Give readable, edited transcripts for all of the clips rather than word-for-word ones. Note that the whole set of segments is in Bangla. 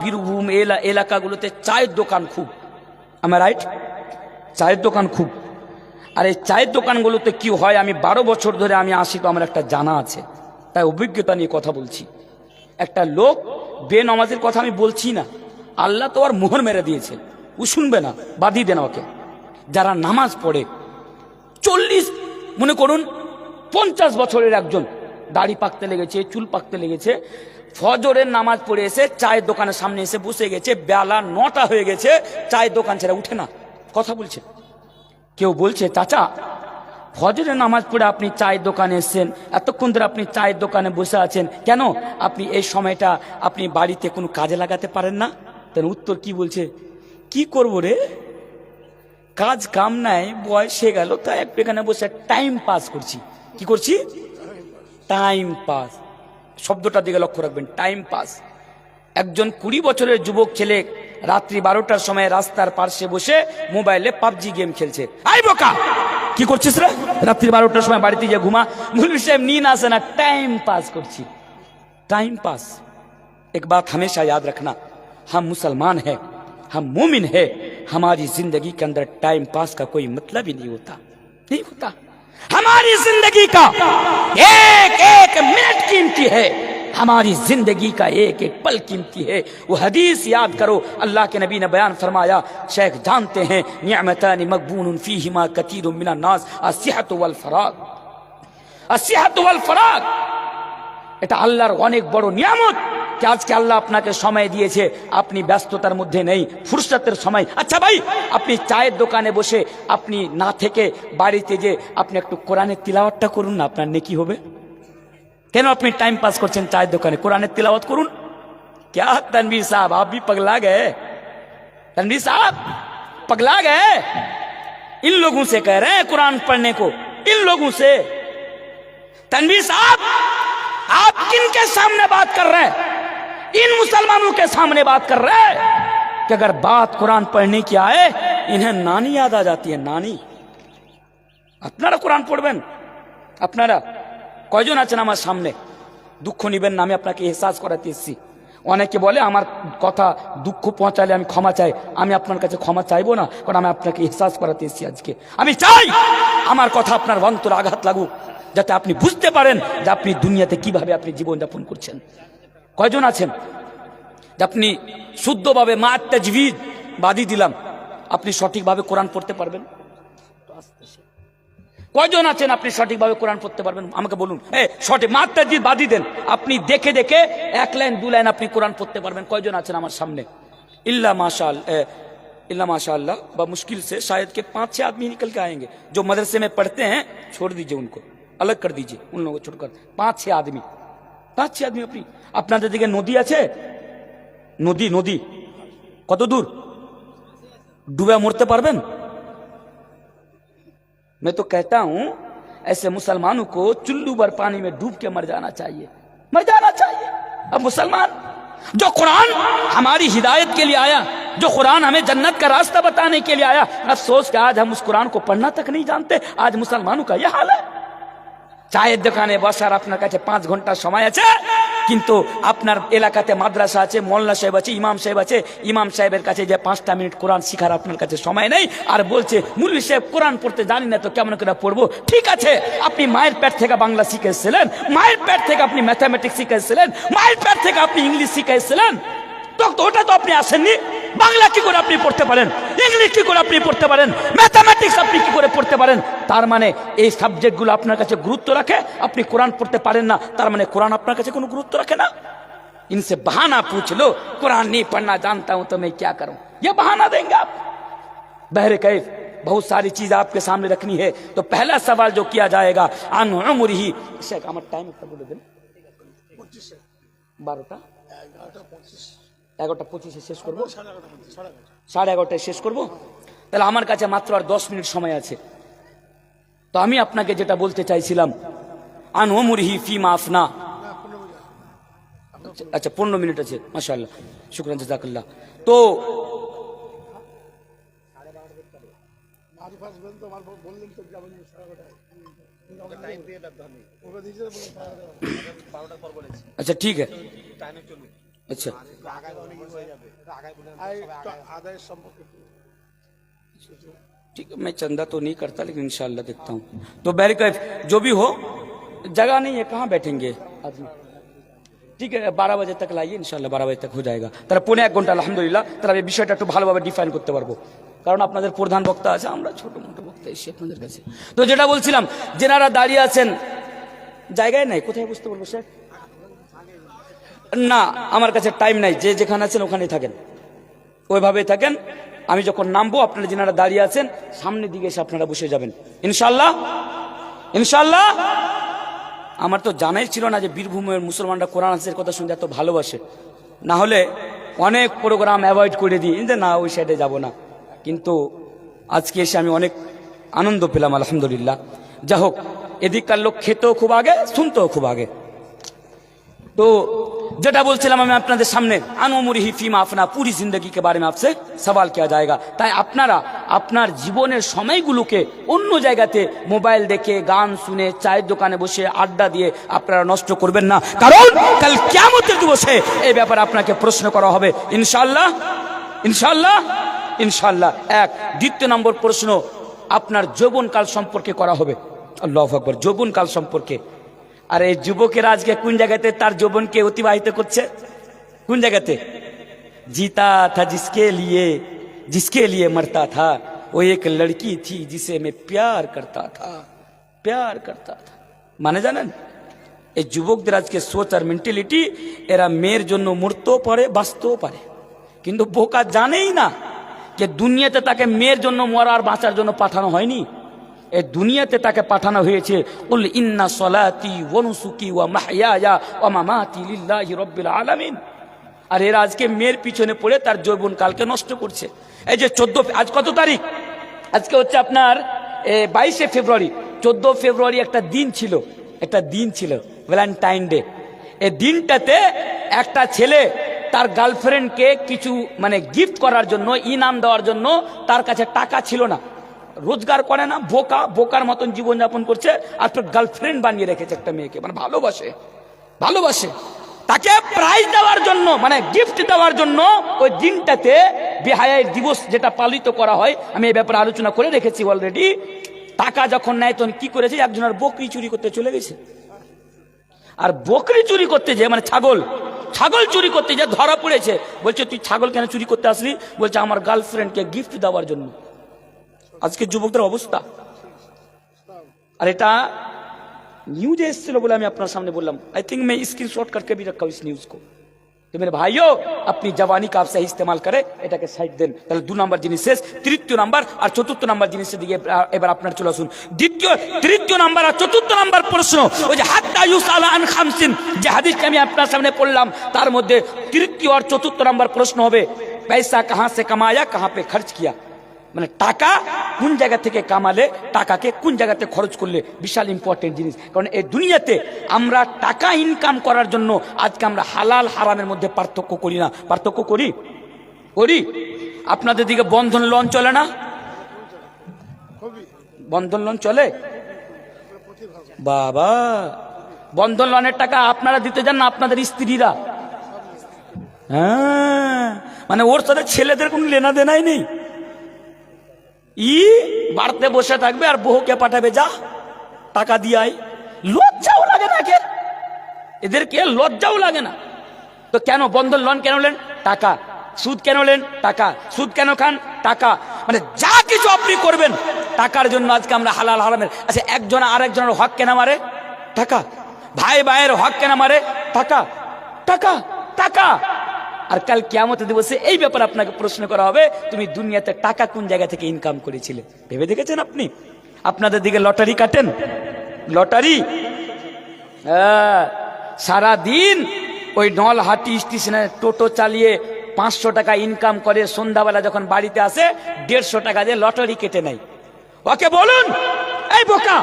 বীরভূম এলাকাগুলোতে চায়ের দোকান খুব, আমার রাইট, চায়ের দোকান খুব। আর এই চায়ের দোকানগুলোতে কি হয়, আমি 12 বছর ধরে আমি আসি, তো আমার একটা জানা আছে, তাই অভিজ্ঞতা নিয়ে কথা বলছি। একটা লোক বেনামাজের কথা আমি বলছি না, আল্লাহ তো আর মোহর মেরে দিয়েছে, ও শুনবে না, বাদই দেন ওকে। যারা নামাজ পড়ে 40 মনে করুন 50 বছরের একজন, দাড়ি পাকতে লেগেছে, চুল পাকতে লেগেছে, ফজরের নামাজ পড়ে এসে চায়ের দোকানের সামনে এসে বসে গেছে, বেলা 9টা হয়ে গেছে, চায়ের দোকান ছেড়ে উঠে না, কথা বলছে। কেউ বলছে, চাচা ফজরের নামাজ পড়ে আপনি চায়ের দোকানে এসেছেন, এতক্ষণ ধরে আপনি চায়ের দোকানে বসে আছেন কেন, আপনি এই সময়টা আপনি বাড়িতে কোনো কাজে লাগাতে পারেন না? তার উত্তর কি বলছে, কি করব রে, কাজ কাম নাই, বয়স হয়ে গেল, তাই একটু এখানে বসে টাইম পাস করছি। কি করছি? Time pass. শব্দটা দিকে লক্ষ্য রাখবেন, টাইম পাস। একজন 20 বছরের যুবক ছেলে রাত্রি 12টার সময় রাস্তার পাশে বসে মোবাইলে পাবজি গেম খেলছে। আই বোকা, কি করছিস রে, রাত্রি 12টার সময় বাড়িতে গিয়ে ঘুমা। মুফতি সাহেব नींद আসে না, টাইম পাস করছি। Time pass. एक बात हमेशा याद रखना, हम मुसलमान हैं, हम मोमिन हैं, हमारी जिंदगी के अंदर टाइम पास का कोई मतलब ही नहीं होता, नहीं होता। हमारी जिंदगी का एक एक मिनट कीमती है, हमारी जिंदगी का एक एक पल कीमती है। वो हदीस याद करो, अल्लाह के नबी ने बयान फरमाया, शेख जानते हैं, निअमतानि मगबूनुन फीहिमा कतीरुम मिनन नास, अस्सिहतु वल फराग, अस्सिहतु वल फराग। এটা আল্লাহর অনেক বড় নিয়ামত যে আজকে আল্লাহ আপনাকে সময় দিয়েছে, আপনি ব্যস্ততার মধ্যে নেই, ফুরসতের সময়। আচ্ছা ভাই, আপনি চায়ের দোকানে বসে আপনি না থেকে বাড়িতে যে আপনি একটু কোরআনের তিলাওয়াতটা করুন না, আপনার নেকি হবে। কেন আপনি টাইম পাস করছেন চায়ের দোকানে? কোরআনের তিলাওয়াত করুন। क्या तनवीर साहब, आप भी पगला गए? तनवीर साहब पगला गए? इन लोगों से कह रहे हैं कुरान पढ़ने को, इन लोगों से। तनवीर साहब आप किनके सामने बात कर रहे हैं? इन मुसलमानों के सामने बात कर रहे हैं कि अगर बात कुरान पढ़ने की आए, इन्हें नानी याद आ जाती है, नानी। আপনারা কোরআন পড়বেন, আপনারা কয়জন আছেন আমার সামনে? দুঃখ নিবেন না, আমি আপনাকে এহসাস করাতে এসেছি। অনেকে বলে আমার কথা দুঃখ পৌঁছালে আমি ক্ষমা চাই, আমি আপনার কাছে ক্ষমা চাইবো না, কারণ আমি আপনাকে এহসাস করাতে এসেছি আজকে। আমি চাই আমার কথা আপনার অন্তরে আঘাত লাগুক, যাতে আপনি বুঝতে পারেন যে আপনি দুনিয়াতে কিভাবে আপনি জীবনযাপন করছেন। কয়জন আছেন যে আপনি শুদ্ধভাবে মা তাজবিদ বাদি দিলাম, আপনি সঠিকভাবে কোরআন পড়তে পারবেন? কয়জন আছেন আপনি সঠিকভাবে কোরআন পড়তে পারবেন? আমাকে বলুন। সঠিক মা তাজবিদ বাদি দেন, আপনি দেখে দেখে 1 লাইন 2 লাইন আপনি কোরআন পড়তে পারবেন? কয়জন আছেন আমার সামনে? इल्ला माशाअल्लाह बा मुश्किल से शायद के 5-6 आदमी निकल के आएंगे जो मदरसे में पढ़ते हैं। छोड़ दीजिए उनको, अलग कर दीजिए उन लोगों को, छोड़कर 5-6 आदमी, 5-6 आदमी। अपनी আপনাদের দিকে নদী আছে? নদী নদী কত দূর? ডুবে মরতে পারবেন? मैं तो कहता हूं ऐसे मुसलमानों को चुल्लू भर पानी में डूब के मर जाना चाहिए, मर जाना चाहिए। अब मुसलमान जो कुरान हमारी हिदायत के लिए आया, जो कुरान हमें जन्नत का रास्ता बताने के लिए आया, अफसोस कि आज हम उस कुरान को पढ़ना तक नहीं जानते। आज मुसलमानों का यह हाल है। চায়ের দোকানে বসার আপনার কাছে 5 ঘন্টা সময় আছে, কিন্তু আপনার এলাকাতে মাদ্রাসা আছে, মোল্লা সাহেব আছে, ইমাম সাহেব আছে, ইমাম সাহেবের কাছে যে 5টা মিনিট কোরআন শিখার আপনার কাছে সময় নেই। আর বলছে মুল্লি সাহেব কোরআন পড়তে জানি না, তো কেমন করে পড়বো? ঠিক আছে, আপনি মায়ের পেট থেকে বাংলা শিখে এসেছিলেন, মায়ের পেট থেকে আপনি ম্যাথামেটিক্স শিখে এসেছিলেন, মায়ের পেট থেকে আপনি ইংলিশ শিখে এসেছিলেন, তো ওটা তো আপনি আসেননি। বাংলা কি করে আপনি পড়তে পারেন? ইংলিশ কি করে আপনি পড়তে পারেন? ম্যাথামেটিক্স আপনি কি করে পড়তে পারেন? তার মানে এই সাবজেক্টগুলো আপনার কাছে গুরুত্ব রাখে, আপনি কোরআন পড়তে পারেন না, তার মানে কোরআন আপনার কাছে কোনো গুরুত্ব রাখে না। इनसे बहाना पूछ लो, कुरान नहीं पढ़ना जानता हूं तो मैं क्या करूं, ये बहाना देंगे आप। बहरे कैफ बहुत सारी चीज आपके सामने रखनी है, तो पहला सवाल जो किया जाएगा अन उम्रिही। शेख আমার টাইম একটা বলে দেন। 12টা 11:25 শেষ করবো, 11:30 শেষ করবো। তাহলে আমার কাছে মাত্র আর 10 মিনিট সময় আছে। তো আমি আপনাকে যেটা বলতে চাইছিলাম, আন উমরিহি ফিমা আফনা। আচ্ছা 15 মিনিট আছে, মাশাআল্লাহ, শুকরান জাযাকাল্লাহ। তো अच्छा ठीक है, আচ্ছা ठीक है, मैं चंदा तो नहीं करता लेकिन इंशाल्लाह देखता हूँ। तो बैरिकेड जो भी हो, जगह नहीं है, कहाँ बैठेंगे आदमी? ঠিক আছে 12 বাজে তক লাইয়ে, ইনশাআল্লাহ 12 বাজে তক হয়ে যায়গা। তাহলে পৌনে 1 ঘন্টা আলহামদুলিল্লাহ, তাহলে এই বিষয়টা একটু ভালোভাবে ডিফাইন করতে পারবো, কারণ আপনাদের প্রধান বক্তা আছে, আমরা ছোট মোটো বক্তা এসে আপনাদের কাছে। তো যেটা বলছিলাম, যেনারা দাঁড়িয়ে আছেন জায়গায় নাই, কোথায় বসতে বলবো স্যার? না আমার কাছে টাইম নাই, যে যেখানে আছেন ওখানেই থাকেন, ওইভাবেই থাকেন। আমি যখন নামবো আপনারা যেনারা দাঁড়িয়ে আছেন সামনের দিকে এসে আপনারা বসে যাবেন ইনশাআল্লাহ। ইনশাআল্লাহ আমার তো জানাই ছিল না যে বীরভূমের মুসলমানরা কোরআন হাদিসের কথা শুনতে এত ভালোবাসে, না হলে অনেক প্রোগ্রাম অ্যাভয়েড করে দিই যে না ওই সাইডে যাব না, কিন্তু আজকে এসে আমি অনেক আনন্দ পেলাম আলহামদুলিল্লাহ। যা হোক, এদিককার লোক খেতেও খুব আগে, শুনতেও খুব আগে। তো যেটা বলছিলাম আমি আপনাদের সামনে, আনুমুরিহি ফিমা আফনা, পুরি জিন্দগি কে বারে মে আপসে সওয়াল কিয়া জায়েগা। তাই আপনারা আপনার জীবনের সময়গুলোকে অন্য জায়গাতে মোবাইল দেখে, গান শুনে, চায়ের দোকানে বসে আড্ডা দিয়ে আপনারা নষ্ট করবেন না, কারণ কাল কিয়ামতের দিবসে এই ব্যাপারে আপনাকে প্রশ্ন করা হবে ইনশাআল্লাহ। ইনশাআল্লাহ ইনশাআল্লাহ। এক, দ্বিতীয় নম্বর প্রশ্ন আপনার যৌবনকাল সম্পর্কে করা হবে। আল্লাহু আকবার, যৌবনকাল সম্পর্কে। আর এই যুবকেরা আজকে কোন জায়গাতে তার যৌবনকে অতিবাহিত করছে? কোন জায়গাতে? जीता था जिसके लिए मरता था, वो एक लड़की थी जिसे मैं प्यार करता था। মানে জানেন, এই যুবকদের আজকে সোচ আর মেন্টালিটি, এরা মেয়ের জন্য মরতেও পারে, বাঁচতেও পারে, কিন্তু বোকা জানেই না যে দুনিয়াতে তাকে মেয়ের জন্য মরা আর বাঁচার জন্য পাঠানো হয়নি। এই দুনিয়াতে তাকে পাঠানো হয়েছে কুল ইন্না সলাতি ওয়া নুসুকি ওয়া মাহইয়ায়া ওয়া মামাতি লিল্লাহি রাব্বিল আলামিন। আর এরা আজকে মেয়ের পিছনে পড়ে তার যৌবন কালকে নষ্ট করছে। এই যে 14, আজ কত তারিখ? আজকে হচ্ছে আপনার 22শে ফেব্রুয়ারি। 14 ফেব্রুয়ারি একটা দিন ছিল ভ্যালেন্টাইন ডে। এই দিনটাতে একটা ছেলে তার গার্লফ্রেন্ডকে কিছু মানে গিফট করার জন্য, ইনাম দেওয়ার জন্য তার কাছে টাকা ছিল না, রোজগার করে না, বোকার মতন জীবনযাপন করছে, আর তোর গার্লফ্রেন্ড বানিয়ে রেখেছে একটা মেয়েকে, মানে ভালোবাসে তাকে প্রাইজ দেওয়ার জন্য, মানে গিফট দেওয়ার জন্য ওই দিনটাতে বেহায়ার দিবস যেটা পালিত করা হয়, আমি এই ব্যাপারে আলোচনা করে রেখেছি অলরেডি। টাকা যখন নেয় তখন কি করেছে, একজনের বকরি চুরি করতে চলে গেছে, আর বকরি চুরি করতে যে মানে ছাগল চুরি করতে যে ধরা পড়েছে। বলছে তুই ছাগল কেন চুরি করতে আসলি? বলছে আমার গার্লফ্রেন্ডকে গিফট দেওয়ার জন্য। আজকে যুবকদের অবস্থা। আর এটা নিউজে এসেছিল বলে আমি আপনার সামনে বললাম। आई थिंक मैं स्क्रीनशॉट करके भी रखा हूं इस न्यूज को। तो मेरे भाइयों, अपनी जवानी का आप सही इस्तेमाल करें, এটাকে সাইড দেন। তাহলে 2 নাম্বার জিনিস শেষ। তৃতীয় নাম্বার আর চতুর্থ নাম্বার জিনিসের দিকে এবার আপনার চলে আসুন। তৃতীয় নাম্বার আর চতুর্থ নাম্বার প্রশ্ন, ওই যে হাত্তা ইউসালা আন খামসিন, যে হাদিসটা আমি আপনার সামনে পড়লাম, তার মধ্যে তৃতীয় আর চতুর্থ নাম্বার প্রশ্ন হবে পয়সা কাহাं से कमाया, कहां पे खर्च किया। মানে টাকা কোন জায়গা থেকে কামালে, টাকাকে কোন জায়গাতে খরচ করলে, বিশাল ইম্পর্টেন্ট জিনিস। কারণ এই দুনিয়াতে আমরা টাকা ইনকাম করার জন্য আজকে আমরা হালাল হারামের মধ্যে পার্থক্য করি না। পার্থক্য করি? আপনাদের দিকে বন্ধন লোন চলে না? বন্ধন লোন চলে? বাবা, বন্ধন লোনের টাকা আপনারা দিতে যান না আপনাদের স্ত্রীরা? হ্যাঁ, মানে ওর সাথে ছেলেদের কোনো লেনা দেনাই নেই। বাড়িতে বসে থাকবে আর বহুকে পাঠাবে, যা টাকা দিয়ে। লজ্জাও লাগে না এদেরকে? লজ্জাও লাগে না? তো কেন বন্ধন লোন কেন নেন? টাকা। সুদ কেন নেন? টাকা। সুদ কেন খান? টাকা। মানে যা কিছু আপনি করবেন টাকার জন্য। আজকে আমরা হালাল হারামের, আচ্ছা একজন আরেকজনের হক কেন মারে? টাকা। ভাই ভাইয়ের হক কেন মারে? টাকা। আর কাল কিয়ামতের দিবসে এই ব্যাপারে আপনাকে প্রশ্ন করা হবে, তুমি দুনিয়াতে টাকা কোন জায়গা থেকে ইনকাম করেছিলে? ভেবে দেখেছেন আপনি? আপনাদের দিকে লটারি কাটেন? লটারি সারা দিন ওই নলহাটি স্টেশনে টোটো চালিয়ে 500 টাকা ইনকাম করে, সন্ধ্যাবেলা যখন বাড়িতে আসে 150 টাকা দিয়ে লটারি কেটে নেয়। ওকে বলুন, এই বোকা,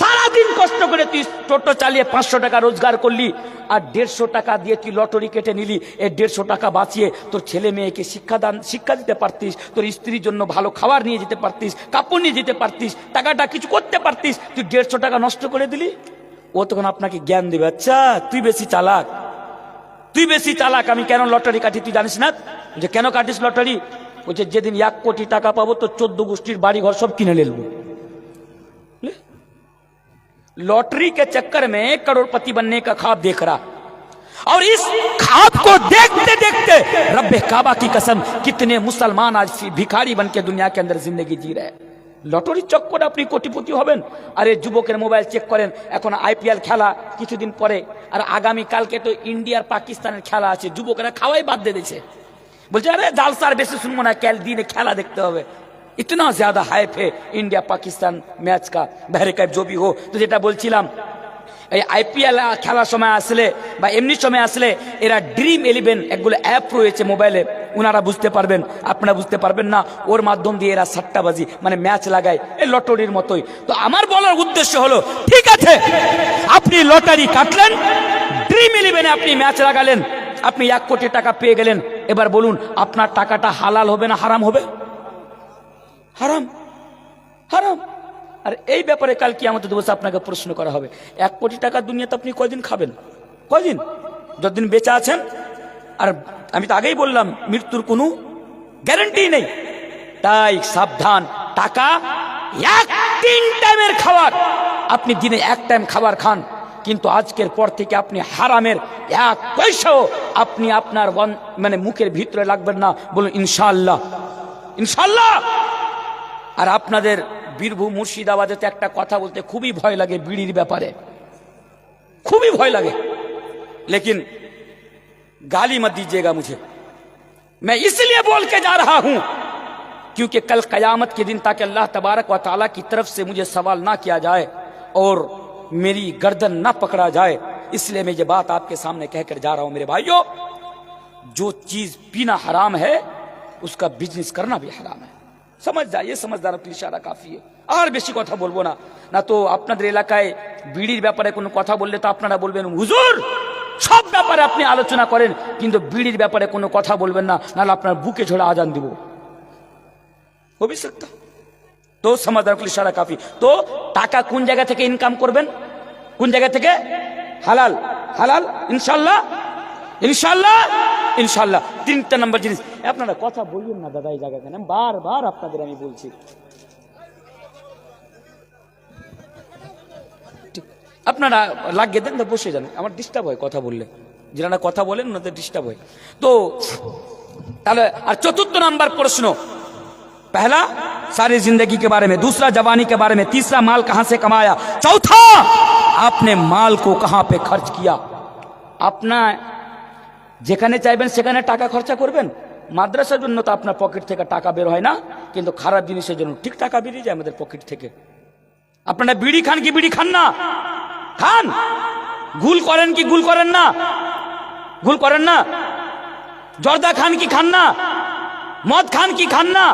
সারাদিন কষ্ট করে তুই টোটো চালিয়ে 500 টাকা রোজগার করলি, আর 150 টাকা দিয়ে তুই লটারি কেটে নিলি। এই 150 টাকা বাঁচিয়ে তোর ছেলে মেয়েকে শিক্ষা দিতে পারতিস, তোর স্ত্রীর জন্য ভালো খাবার নিয়ে যেতে পারতিস, কাপড় নিয়ে যেতে পারতিস, টাকাটা কিছু করতে পারতিস। তুই 150 টাকা নষ্ট করে দিলি। ও তখন আপনাকে জ্ঞান দেবে, আচ্ছা তুই বেশি চালাক, তুই বেশি চালাক, আমি কেন লটারি কাটি তুই জানিস না? যে কেন কাটিস লটারি? বলছে যেদিন 1 কোটি টাকা পাবো তো 14 গোষ্ঠীর বাড়ি ঘর सब किने ले लूं। लॉटरी के चक्कर में करोड़पति बनने का ख्वाब देख रहा, और इस ख्वाब को देखते देखते रब्बे काबा की कसम कितने मुसलमान आज भिखारी बन के दुनिया के अंदर जिंदगी जी रहे। লটারির চক্করে আপনি কোটিপতি হবেন? আরে যুবকের মোবাইল চেক করেন, এখন আইপিএল খেলা কিছুদিন পরে, আর আগামী কালকে তো ইন্ডিয়ার পাকিস্তানের খেলা আছে, যুবকেরা খাওয়াই বাদ দিয়ে দিয়েছে। বলছে আরে জালসার বেশি শুনবো না, কাল দিনে খেলা দেখতে হবে। इतना ज्यादा हाइप है इंडिया पाकिस्तान मैच का, बहरे कैब जो भी हो। तो যেটা বলছিলাম, এই আইপিএল খেলার সময় আসলে বা এমনি সময় আসলে এরা ড্রিম 11 একগুলো অ্যাপ রয়েছে মোবাইলে, ওনারা বুঝতে পারবেন, আপনারা বুঝতে পারবেন না। ওর মাধ্যম দিয়ে এরা সাট্টাবাজি মানে ম্যাচ লাগায়, এই লটারির মতোই। তো আমার বলার উদ্দেশ্য হলো, ঠিক আছে আপনি লটারি কাটলেন, ড্রিম 11 আপনি ম্যাচ লাগালেন, আপনি 1 কোটি টাকা পেয়ে গেলেন। এবার বলুন আপনার টাকাটা হালাল হবে না হারাম হবে? হারাম, হারাম। আর এই ব্যাপারে কাল কিয়ামতের দিবস আপনাকে প্রশ্ন করা হবে। 1 কোটি টাকা দুনিয়াতে আপনি কয়দিন খাবেন? কয়দিন? যতদিন বেঁচে আছেন। আর আমি তো আগেই বললাম মৃত্যুর কোনো গ্যারান্টি নেই। তাই সাবধান, টাকা 1-3 টাইমের খাবার, আপনি দিনে 1 টাইম খাবার খান, কিন্তু আজকের পর থেকে আপনি হারামের 1 পয়সাও আপনি আপনার মানে মুখের ভিতরে লাগবেন না। বলুন ইনশাআল্লাহ, ইনশাআল্লাহ। আর আপনাদের বীরভূম মুর্শিদাবাদে তো একটা কথা বলতে খুবই ভয় লাগে, বিড়ির ব্যাপারে খুবই ভয় লাগে। लेकिन गाली मत दीजिएगा मुझे, मैं इसलिए बोल के जा रहा हूं क्योंकि कल कयामत के दिन ताकि अल्लाह तबारक व तआला की तरफ से मुझे सवाल ना किया जाए और मेरी गर्दन ना पकड़ा जाए, इसलिए मैं ये बात आपके सामने कहकर जा रहा हूं। मेरे भाइयों, जो चीज पीना हराम है उसका बिजनेस करना भी हराम है। समझ जाइए, समझदारों के इशारा काफी है। আর বেশি কথা বলবো না, না তো আপনাদের এলাকায় বিড়ির ব্যাপারে কোনো কথা বললে তো আপনারা বলবেন হুজুর সব ব্যাপারে আপনি আলোচনা করেন কিন্তু বিড়ির ব্যাপারে কোনো কথা বলবেন না, নাহলে আপনার বুকে ঝোড়া আজান দিব। हो भी सकता। तो समझदारों के इशारा काफी। तो টাকা কোন জায়গা থেকে ইনকাম করবেন? কোন জায়গা থেকে? হালাল, হালাল ইনশাআল্লাহ, ইনশাআল্লাহ, ইনশাআল্লাহ। 3টা নম্বর জিনিস। আপনারা কথা বলবেন না দাদা, এই জায়গায় কেন বারবার আপনাদের আমি বলছি। আপনারা লাগিয়ে দেন, বসে যান, আমার ডিস্টার্ব হয় কথা বললে, যারা কথা বলেন ওনাদের ডিস্টার্ব হয়। তো তাহলে আর 4th नंबर प्रश्न, पहला सारी जिंदगी के बारे में, दूसरा जवानी के बारे में, तीसरा माल कहां से कमाया, चौथा आपने माल को कहां पे खर्च किया। अपना যেখানে চাইবেন সেখানে টাকা খরচা করবেন। মাদ্রাসার জন্য তো আপনার পকেট থেকে টাকা বের হয় না, কিন্তু খারাপ জিনিসের জন্য ঠিক টাকা বেরিয়ে যায় আমাদের পকেট থেকে। আপনারা বিড়ি খান কি বিড়ি খান না? খান। গুল করেন কি গুল করেন না? গুল করেন না। জর্দা খান কি খান না? মদ খান কি খান না?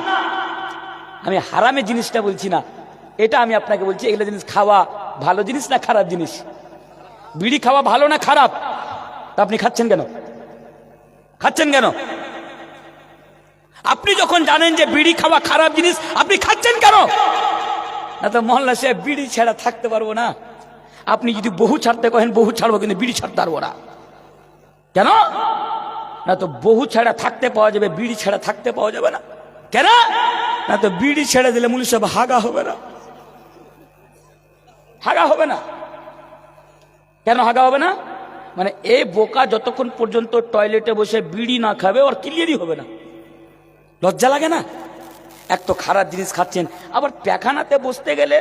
আমি হারামে জিনিসটা বলছি না, এটা আমি আপনাকে বলছি এগুলো জিনিস খাওয়া ভালো জিনিস না খারাপ জিনিস? বিড়ি খাওয়া ভালো না খারাপ? তা আপনি খাচ্ছেন কেন? খাচ্ছেন কেন? আপনি যখন জানেন যে বিড়ি খাওয়া খারাপ জিনিস, আপনি খাচ্ছেন কেন? না তো মহল্লা সে বিড়ি ছাড়া থাকতে পারবো না। আপনি যদি বহু ছাড়তে কহেন বহু ছাড়বো, কিন্তু বিড়ি ছাড়তে পারবো না। কেন? না তো বহু ছাড়া থাকতে পাওয়া যাবে, বিড়ি ছাড়া থাকতে পাওয়া যাবে না। কেন? না তো বিড়ি ছেড়ে দিলে মুলি সব হাগা হবে না, হাগা হবে না। কেন হাগা হবে না? মানে এই বোকা যতক্ষণ পর্যন্ত টয়লেটে বসে বিড়ি না খাবে ওর ক্লিয়ারই হবে না। লজ্জা লাগে না? এক তো খারাপ জিনিস খাচ্ছেন, আবার পেখানাতে বসতে গেলে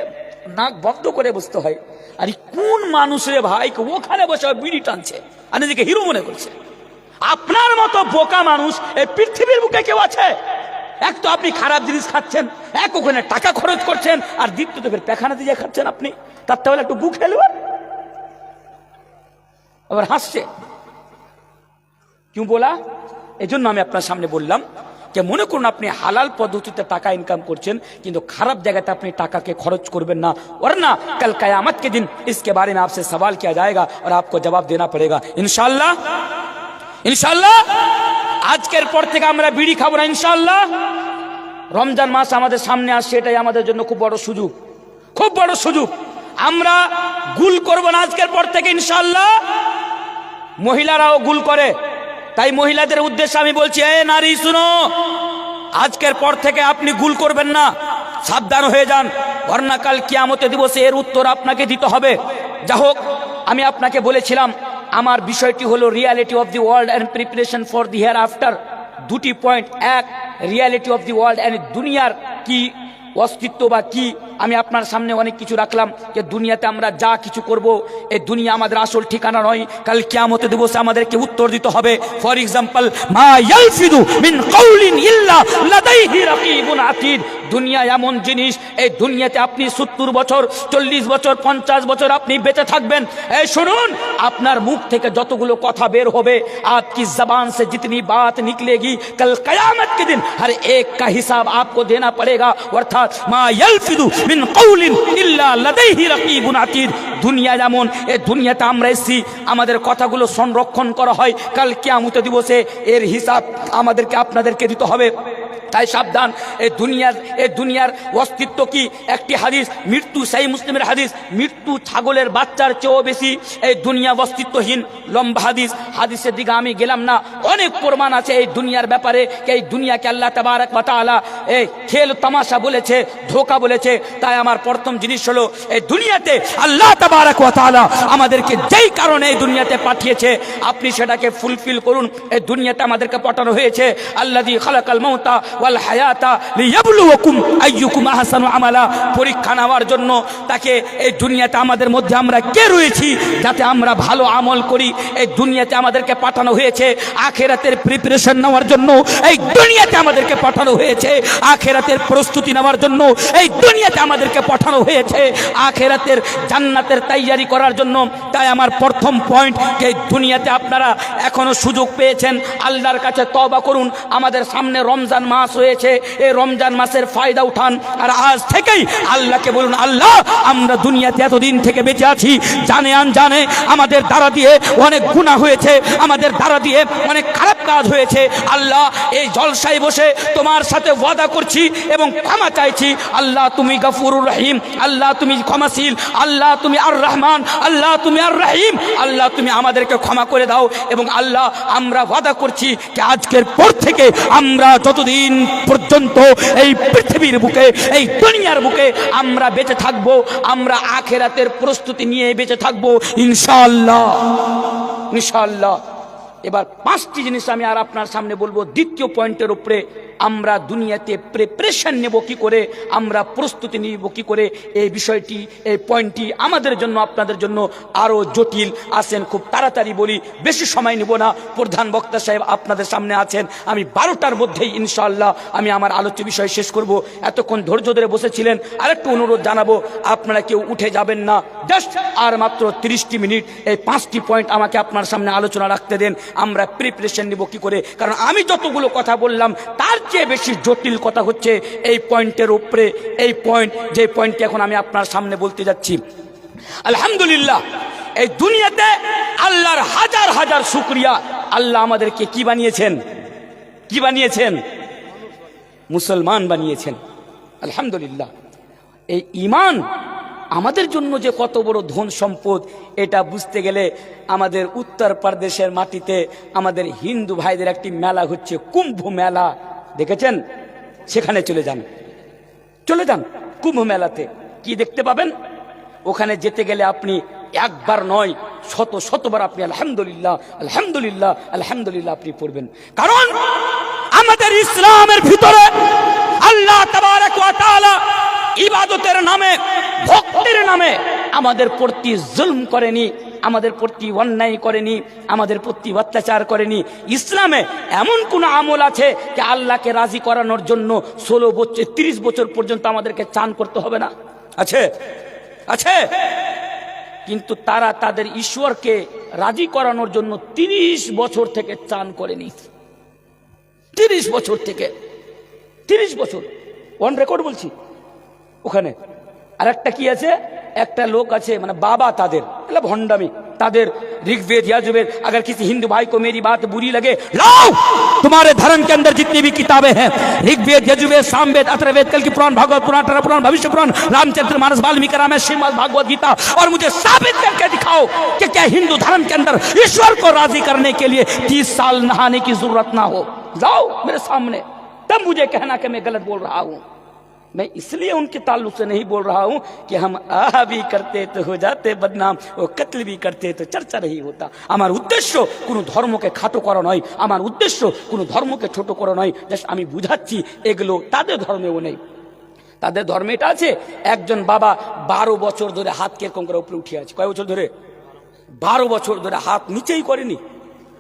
নাক বন্ধ করে বসতে হয়। আর কোন মানুষের ভাই ওখানে বসে বিড়ি টানছে আর নিজেকে হিরো মনে করছে। আপনার মতো বোকা মানুষ এই পৃথিবীর বুকে কেউ আছে? এক তো আপনি খারাপ জিনিস খাচ্ছেন, এক ওখানে টাকা খরচ করছেন, আর দ্বিতীয়ত ফের পেখানা দিয়ে খাচ্ছেন আপনি। তার তাহলে একটু বুক খেলবেন। আবার হাসছে কেউ বলা, এই জন্য আমি আপনার সামনে বললাম যে মনে করুন আপনি হালাল পদ্ধতিতে টাকা ইনকাম করছেন, কিন্তু খারাপ জায়গাতে আপনি টাকাকে খরচ করবেন না, वरना कल कयामत के दिन इसके बारे में आपसे सवाल किया जाएगा और आपको जवाब देना पड़ेगा। इंशाल्लाह, इंशाल्लाह আজকের পর থেকে আমরা বিড়ি খাবো না ইনশাআল্লাহ। রমজান মাস আমাদের সামনে আসছে, এটাই আমাদের জন্য খুব বড় সুযোগ, খুব বড় সুযোগ। আমরা গুল করব না আজকের পর থেকে ইনশাআল্লাহ। মহিলারাও গুল করে। তাই মহিলাদের উদ্দেশ্যে আমি বলছি, এ নারী শুনো, আজকের পর থেকে আপনি গুল করবেন না, সাবধান হয়ে যান, বর্ণা কাল কিয়ামতে দিবসে এর উত্তর আপনাকে দিতে হবে। যা হোক, আমি আপনাকে বলেছিলাম আমার বিষয়টি হলো reality of the world and preparation for the here after. দুটি পয়েন্ট, এক reality of the world and দুনিয়ার কি অস্তিত্ব বা কি, আমি আপনার সামনে অনেক কিছু রাখলাম যে দুনিয়াতে আমরা যা কিছু করব এই দুনিয়া আমাদের আসল ঠিকানা নয়, কাল কিয়ামতে দিবসে আমাদেরকে উত্তর দিতে হবে। ফর এক্সাম্পল, মা ইয়ালফিদু মিন কাউলিন ইল্লা লাদাইহি রাকিবুন আতীদ। দুনিয়া এমন জিনিস, এই দুনিয়াতে আপনি 70 বছর, 40 বছর, 50 বছর আপনি বেঁচে থাকবেন। এই শুনুন, আপনার মুখ থেকে যতগুলো কথা বের হবে, आपकी जबान से जितनी बात निकलेगी, कल कयामत के दिन हर एक का हिसाब आपको देना पड़ेगा। अर्थात मा यल्फिदु মিন কাউলিন ইল্লা লাদাইহি রাকিবুন আতীদ। দুনিয়া যেমন, এই দুনিয়াতে আমরা এসেছি, আমাদের কথাগুলো সংরক্ষণ করা হয়, কাল কিয়ামত দিবসে এর হিসাব আমাদেরকে আপনাদেরকে দিতে হবে। তাই সাবধান। এই দুনিয়ার অস্তিত্ব কি? একটি হাদিস, মৃত্যু, সেই মুসলিমের হাদিস, মৃত্যু ছাগলের বাচ্চার চেয়েও বেশি। এই দুনিয়া অস্তিত্বহীন, লম্বা হাদিস, হাদিসের দিকে আমি গেলাম না। অনেক প্রমাণ আছে এই দুনিয়ার ব্যাপারে, এই দুনিয়াকে আল্লাহ তাবারক ওয়া তাআলা এই খেল তামাশা বলেছে, ধোঁকা বলেছে। তাই আমার প্রথম জিনিস হলো, এই দুনিয়াতে আল্লাহ তাবারক ওয়া তাআলা আমাদেরকে যেই কারণে এই দুনিয়াতে পাঠিয়েছে, আপনি সেটাকে ফুলফিল করুন। এই দুনিয়াতে আমাদেরকে পাঠানো হয়েছে আল্লাযী খালাকাল মাউতা ওয়াল হায়াতা লিয়াবলুয়াকুম আইয়ুকুম আহসানু আমালা, পরীক্ষা নেওয়ার জন্য। তাকে এই দুনিয়াতে আমাদের মধ্যে আমরা কে রয়েছি যাতে আমরা ভালো আমল করি। এই দুনিয়াতে আমাদেরকে পাঠানো হয়েছে আখিরাতের প্রিপারেশন নেওয়ার জন্য। এই দুনিয়াতে আমাদেরকে পাঠানো হয়েছে আখিরাতের প্রস্তুতি নেওয়ার জন্য। এই দুনিয়াতে আমাদেরকে পাঠানো হয়েছে আখিরাতের জান্নাতের তৈয়ারি করার জন্য। তাই আমার প্রথম পয়েন্ট, যে দুনিয়াতে আপনারা এখনো সুযোগ পেয়েছেন, আল্লাহর কাছে তওবা করুন। আমাদের সামনে রমজান মাস হয়েছে, এই রমজান মাসের ফায়দা উঠান। আর আজ থেকেই আল্লাহকে বলুন, আল্লাহ আমরা দুনিয়াতে এতদিন থেকে বেঁচে আছি, জানে আনজানে আমাদের দ্বারা দিয়ে অনেক গুনাহ হয়েছে, আমাদের দ্বারা দিয়ে অনেক খারাপ কাজ হয়েছে। আল্লাহ, এই জলসায় বসে তোমার সাথে ওয়াদা করছি এবং ক্ষমা চাইছি। আল্লাহ তুমি গফুরুর রহিম, আল্লাহ তুমি ক্ষমাশীল, আল্লাহ তুমি আর রহমান, আল্লাহ তুমি আর রহিম। আল্লাহ তুমি আমাদেরকে ক্ষমা করে দাও। এবং আল্লাহ, আমরা ওয়াদা করছি যে আজকের পর থেকে আমরা যতদিন পর্যন্ত এই পৃথিবীর বুকে, এই দুনিয়ার বুকে আমরা বেঁচে থাকবো, আমরা আখিরাতের প্রস্তুতি নিয়ে বেঁচে থাকবো ইনশাআল্লাহ, ইনশাআল্লাহ। এবার 5টি জিনিস আমি আর আপনার সামনে বলবো। দ্বিতীয় পয়েন্টের উপরে, আমরা দুনিয়াতে প্রিপারেশন নেব কি করে, আমরা প্রস্তুতি নিব কি করে, এই বিষয়টি, এই পয়েন্টটি আমাদের জন্য, আপনাদের জন্য আরও জটিল। আসেন খুব তাড়াতাড়ি বলি, বেশি সময় নেব না। প্রধান বক্তা সাহেব আপনাদের সামনে আছেন, আমি 12টার মধ্যেই ইনশাআল্লাহ আমি আমার আলোচ্য বিষয় শেষ করব। এতক্ষণ ধৈর্য ধরে বসেছিলেন, আরেকটু অনুরোধ জানাবো, আপনারা কেউ উঠে যাবেন না। জাস্ট আর মাত্র 30টি মিনিট, এই 5টি পয়েন্ট আমাকে আপনার সামনে আলোচনা রাখতে দেন। আমরা প্রিপারেশন নেব কি করে, কারণ আমি যতগুলো কথা বললাম তার চেয়ে বেশি জটিল কথা হচ্ছে এই পয়েন্টের উপরে। এই পয়েন্ট, যে পয়েন্টটি এখন আমি আপনার সামনে বলতে যাচ্ছি। আলহামদুলিল্লাহ, এই দুনিয়াতে আল্লাহর হাজার হাজার শুকরিয়া, আল্লাহ আমাদেরকে কি বানিয়েছেন? কি বানিয়েছেন? মুসলমান বানিয়েছেন। আলহামদুলিল্লাহ, এই ঈমান আমাদের জন্য যে কত বড় ধন সম্পদ, এটা বুঝতে গেলে আমাদের উত্তরপ্রদেশের মাটিতে আমাদের হিন্দু ভাইদের একটি মেলা হচ্ছে, কুম্ভ মেলা। দেখেছেন? সেখানে চলে যান, চলে যান কুম্ভ মেলাতে, কি দেখতে পাবেন? ওখানে যেতে গেলে আপনি একবার নয়, শত শতবার আপনি আলহামদুলিল্লাহ, আলহামদুলিল্লাহ, আলহামদুলিল্লাহ আপনি পড়বেন। কারণ আমাদের ইসলামের ভিতরে আল্লাহ তাবারক ওয়া তাআলা ইবাদতের নামে, ভক্তির নামে আমাদের প্রতি জুলম করেনি, আমাদের প্রতি অন্যায় করেনি, আমাদের প্রতি অত্যাচার করেনি। ইসলামে এমন কোন আমল আছে যে আল্লাহকে রাজি করানোর জন্য 16 বছর 30 বছর পর্যন্ত আমাদেরকে চান করতে হবে না? আছে? আছে। কিন্তু তারা তাদের ঈশ্বরকে রাজি করানোর জন্য 30 বছর থেকে চান করেনি। 30 বছর থেকে, 30 বছর অন রেকর্ড বলছি। ওখানে আর একটা কি আছে, একটা লোক আছে, মানে বাবা, তাদের ভণ্ডামি, তাদের ऋग्वेद यजुर्वेद। अगर किसी हिंदू भाई को मेरी बात बुरी लगे, लाओ तुम्हारे धर्म के अंदर जितनी भी किताबें हैं, ऋग्वेद यजुर्वेद सामवेद अथर्ववेद कल की पुराण भागवत पुराण टर पुराण भविष्य पुराण रामचरित्र मानस वाल्मीकि रामायण श्रीमद् भागवत गीता, और मुझे साबित करके दिखाओ कि क्या हिंदू धर्म के अंदर ईश्वर को राजी करने के लिए 30 साल नहाने की जरूरत ना हो। लाओ मेरे सामने, तब मुझे कहना कि मैं गलत बोल रहा हूं। मैं इसलिए उनके ताल्लुक से नहीं बोल रहा हूं कि हम आह भी करते तो हो जाते बदनाम, वो कत्ल भी करते तो चर्चा नहीं होता। আমার উদ্দেশ্য কোনো ধর্মকে খাটো করা নয়, আমার উদ্দেশ্য কোনো ধর্মকে ছোট করা নয়। জাস্ট আমি বুঝাচ্ছি এগুলো তাদের ধর্মেও নেই। তাদের ধর্মে এটা আছে, একজন বাবা 12 বছর ধরে হাত কিরকম করে উপরে উঠে আছে। কয় বছর ধরে? 12 বছর ধরে হাত নিচেই করেনি,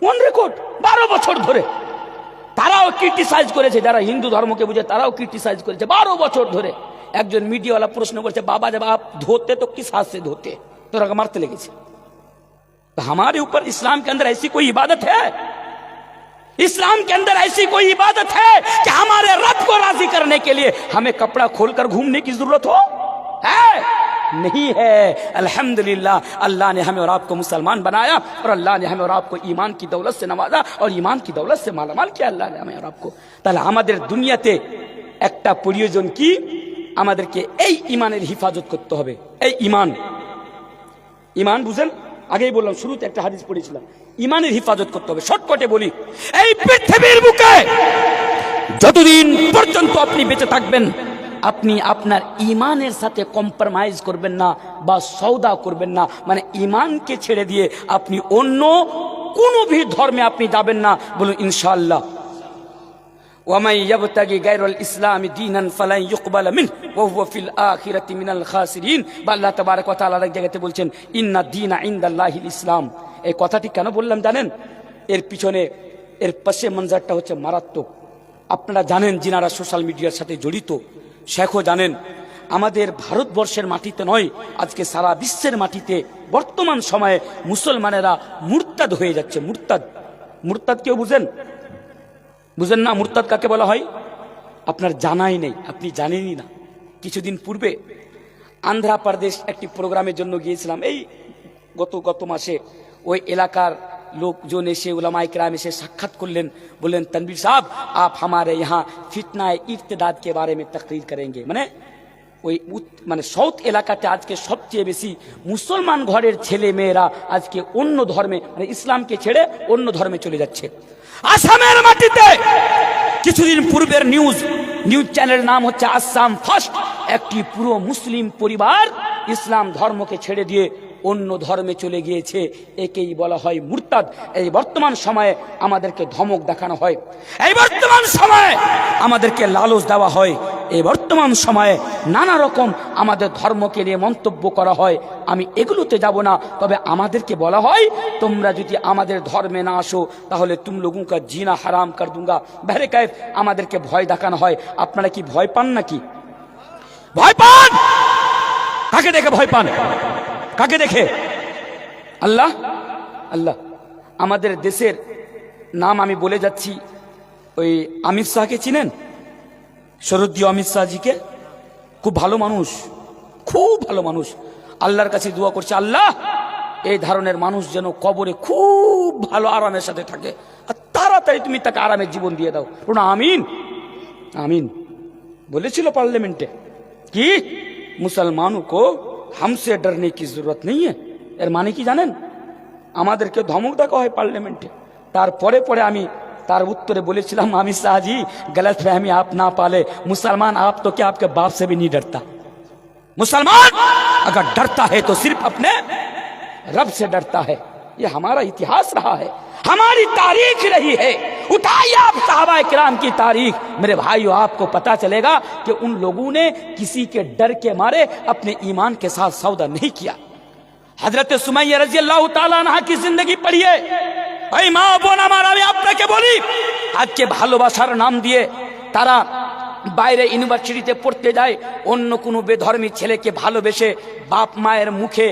অন রেকর্ড 12 বছর ধরে। তারাও ক্রিটিসাইজ করেছে, যারা হিন্দু ধর্মকে বুঝে তারাও ক্রিটিসাইজ করেছে 12 বছর ধরে। একজন মিডিয়াওয়ালা প্রশ্ন করছে, बाबा जब आप धोते तो किस हाथ से धोते? तो रगा मारते लगे। तो हमारे ऊपर इस्लाम के अंदर ऐसी कोई इबादत है? इस्लाम के अंदर ऐसी कोई इबादत है कि हमारे रब को राजी करने के लिए हमें कपड़ा खोलकर घूमने की जरूरत हो? है? नहीं है। अल्हम्दुलिल्लाह, अल्लाह ने हमें और आपको मुसलमान बनाया, और अल्लाह ने हमें और आपको ईमान की दौलत से नवाजा, और ईमान की दौलत से मालामाल किया अल्लाह ने हमें और आपको। তাহলে আমাদের দুনিয়াতে একটা প্রয়োজন কি? আমাদেরকে এই ঈমানের হিফাজত করতে হবে। এই ঈমান বুঝেন? আগেই বললাম, শুরুতে একটা হাদিস পড়েছিলাম, ঈমানের হিফাজত করতে হবে। শর্টকাটে বলি, এই পৃথিবীর বুকে যতদিন পর্যন্ত আপনি বেঁচে থাকবেন, আপনি আপনার ঈমানের সাথে কম্প্রোমাইজ করবেন না বা সওদা করবেন না। মানে ঈমানকে ছেড়ে দিয়ে আপনি অন্য কোনো भी ধর্মে আপনি যাবেন না। বলুন ইনশাআল্লাহ। ওয়ামাই ইয়াবতাগি গায়রাল ইসলামি দীনান ফালান ইউকবালা মিন ওয়া হুয়া ফিল আখিরাতি মিনাল খাসিরিন। আল্লাহ তাবারক ওয়া তাআলা এক জায়গাতে বলছেন, ইন্না দীনা ইনদাল্লাহিল ইসলাম। এই কথাটি কেন বললাম জানেন? এর পিছনে এর পাশে মঞ্জারটা হচ্ছে মারাত্মক। আপনারা জানেন, যিনারা সোশ্যাল মিডিয়ার সাথে জড়িত, শেখও জানেন, আমাদের ভারতবর্ষের মাটিতে নয়, আজকে সারা বিশ্বের মাটিতে বর্তমান সময়ে মুসলমানেরা মুরতাদ হয়ে যাচ্ছে। মুরতাদ কেউ বুঝেন না? মুরতাদ কাকে বলা হয় আপনার জানাই নেই, আপনি জানেনই না। কিছুদিন পূর্বে আন্ধ্রপ্রদেশ একটি প্রোগ্রামের জন্য গিয়েছিলাম, এই গত মাসে। ওই এলাকার লোকজন এসে, উলামায়ে কেরাম এসে সাক্ষাৎ করলেন, বললেন, তনবীর সাহেব आप हमारे यहाँ ফিতনায়ে ইরতিদাদ के बारे में तकरीर करेंगे। মানে সাউথ এলাকাতে আজকে সবচেয়ে বেশি মুসলমান ঘরের ছেলে মেয়েরা আজকে অন্য ধর্মে, মানে ইসলামকে ছেড়ে অন্য ধর্মে চলে যাচ্ছে। আসামের মাটিতে কিছুদিন পূর্বের নিউজ চ্যানেলের নাম হচ্ছে আসাম ফার্স্ট। একটি পুরো মুসলিম পরিবার ইসলাম ধর্মকে ছেড়ে দিয়ে অন্য ধর্মে চলে গিয়েছে। একেই বলা হয় মুরতাদ। এই বর্তমান সময়ে আমাদেরকে ধমক দেখানো হয়, এই বর্তমান সময়ে আমাদেরকে লালচ দেওয়া হয়, এই বর্তমান সময়ে নানা রকম আমাদের ধর্মকে নিয়ে মন্তব্য করা হয়। আমি এগুলোতে যাব না, তবে আমাদেরকে বলা হয়, তোমরা যদি আমাদের ধর্মে না আসো তাহলে তুম লোগোं का जीना হারাম কর दूंगा। বহরে কায়েফ আমাদেরকে ভয় দেখানো হয়। আপনারা কি ভয় পান নাকি? ভয় পান? কাকে দেখে ভয় পান? কাকে দেখে? আল্লাহ। আমাদের দেশের নাম আমি বলে যাচ্ছি, ওই অমিত শাহকে চিনেন? শরদীয় অমিত শাহজিকে। খুব ভালো মানুষ, খুব ভালো মানুষ। আল্লাহর কাছে দোয়া করছে, আল্লাহ এই ধরনের মানুষ যেন কবরে খুব ভালো আরামের সাথে থাকে, আর তাড়াতাড়ি তুমি তাকে আরামের জীবন দিয়ে দাও। আমিন আমিন বলেছিল পার্লামেন্টে। কি মুসলমানों को हमसे डरने की जरूरत नहीं है। এর মানে কি জানেন? আমাদেরকে ধমক দেখা হয় পার্লামেন্টে। তারপরে আমি तार उत्तरे बोले अमित शाह जी गलत फहमी आप ना पाले, मुसलमान आप तो क्या आपके बाप से भी नहीं डरता। मुसलमान अगर डरता है तो सिर्फ अपने रब से डरता है। ये हमारा इतिहास रहा है, हमारी तारीख रही है। उठाइए आप सहाबा किराम की तारीख, मेरे भाइयों, आपको पता चलेगा कि उन लोगों ने किसी के डर के मारे अपने ईमान के साथ सौदा नहीं किया। हजरत सुमैया रजी अल्लाह ताला अन्हा की जिंदगी पढ़िए। এই মা বোন আমার, আমি আপনাকে বলি, আজকে ভালোবাসার নাম দিয়ে তারা বাইরে ইউনিভার্সিটিতে পড়তে যায়, অন্য কোনো বেধর্মী ছেলেকে ভালোবেসে বাপ মায়ের মুখে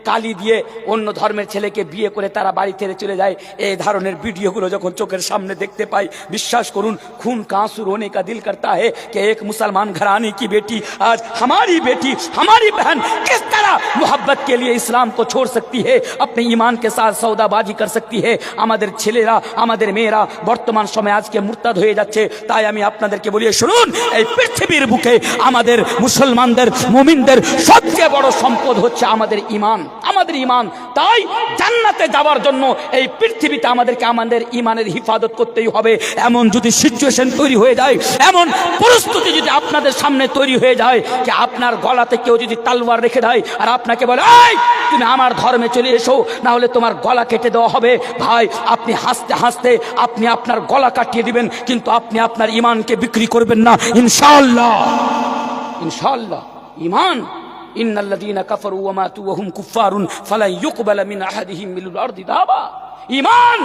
গালি দিয়ে অন্য ধর্মের ছেলেকে বিয়ে করে তারা বাড়ি ছেড়ে চলে যায়। এই ধরনের ভিডিওগুলো যখন চোখের সামনে দেখতে পাই, বিশ্বাস করুন खून का आंसू रोने का दिल करता है कि एक मुसलमान घराने की बेटी, आज हमारी बेटी, हमारी बहन किस तरह मोहब्बत के लिए इस्लाम को छोड़ सकती है, अपने ईमान के साथ सौदाबाजी कर सकती है। আমাদের ছেলেরা, আমাদের মেয়েরা বর্তমান সময়ে আজকে মুরতাদ হয়ে যাচ্ছে। তাই আমি আপনাদেরকে বলি, শুনুন, এই পৃথিবীর বুকে আমাদের মুসলমানদের, মুমিনদের সবচেয়ে বড় সম্পদ হচ্ছে আমাদের ঈমান, আমাদের ঈমান। তাই জান্নাতে যাওয়ার জন্য এই পৃথিবীতে আমাদেরকে আমাদের ঈমানের হিফাজত করতেই হবে। এমন যদি সিচুয়েশন তৈরি হয়ে যায়, এমন পরিস্থিতি যদি আপনাদের সামনে তৈরি হয়ে যায় যে আপনার গলাতে কেউ যদি তলোয়ার রেখে দেয় আর আপনাকে বলে, এই তুমি আমার ধর্মে চলে এসো, না হলে তোমার গলা কেটে দেওয়া হবে, ভাই আপনি হাসতে হাসতে আপনি আপনার গলা কাটিয়ে দিবেন, কিন্তু আপনি আপনার ঈমানকে বিক্রি করবেন না, ইনশাআল্লাহ। ইনশাআল্লাহ ঈমান, ইন্নাল্লাযীনা কাফারু ওয়া মাতু ওয়া হুম কুফফারুন ফালা ইউকবালা মিন আহাদিহিম মিনুল আরদি দাবা। ঈমান।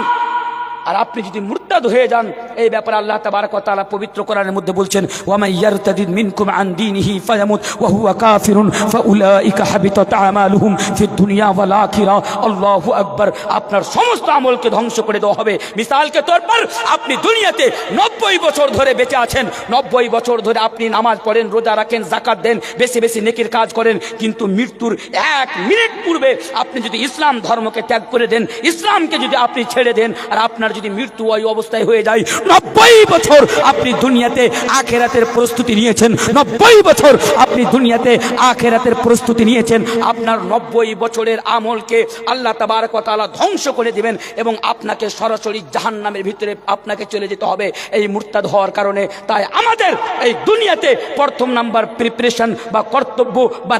আর আপনি যদি মুরতাদ হয়ে যান, এই ব্যাপারে আল্লাহ তাবারক ওয়া তাআলা পবিত্র কোরআনের মধ্যে বলছেন, ওয়া মান ইয়ারতাদিদ মিনকুম আন দীনিহি ফায়ামুত ওয়া হুয়া কাফিরুন ফাউলাইকা হাবিতাত আমালুহুম ফিদ দুনিয়া ওয়াল আখিরাহ। আল্লাহু আকবার। আপনার সমস্ত আমলকে ধ্বংস করে দেওয়া হবে। মিসালকে তৌর পর আপনি দুনিয়াতে 90 বছর ধরে বেঁচে আছেন, 90 বছর ধরে আপনি নামাজ পড়েন, রোজা রাখেন, যাকাত দেন, বেশি বেশি নেকির কাজ করেন, কিন্তু মৃত্যুর 1 মিনিট পূর্বে আপনি যদি ইসলাম ধর্মকে ত্যাগ করে দেন, ইসলামকে যদি আপনি ছেড়ে দেন, আর আপনার যদি মৃত্যু ওই অবস্থায় হয়ে যায়, 90 বছর আপনি দুনিয়াতে আখিরাতের প্রস্তুতি নিয়েছেন, 90 বছর আপনি দুনিয়াতে আখিরাতের প্রস্তুতি নিয়েছেন, আপনার 90 বছরের আমলকে আল্লাহ তাবারক ওয়া তাআলা ধ্বংস করে দিবেন এবং আপনাকে সরাসরি জাহান্নামের ভিতরে আপনাকে চলে যেতে হবে এই মুরতাদ হওয়ার কারণে। তাই আমাদের এই দুনিয়াতে প্রথম নাম্বার প্রিপারেশন বা কর্তব্য বা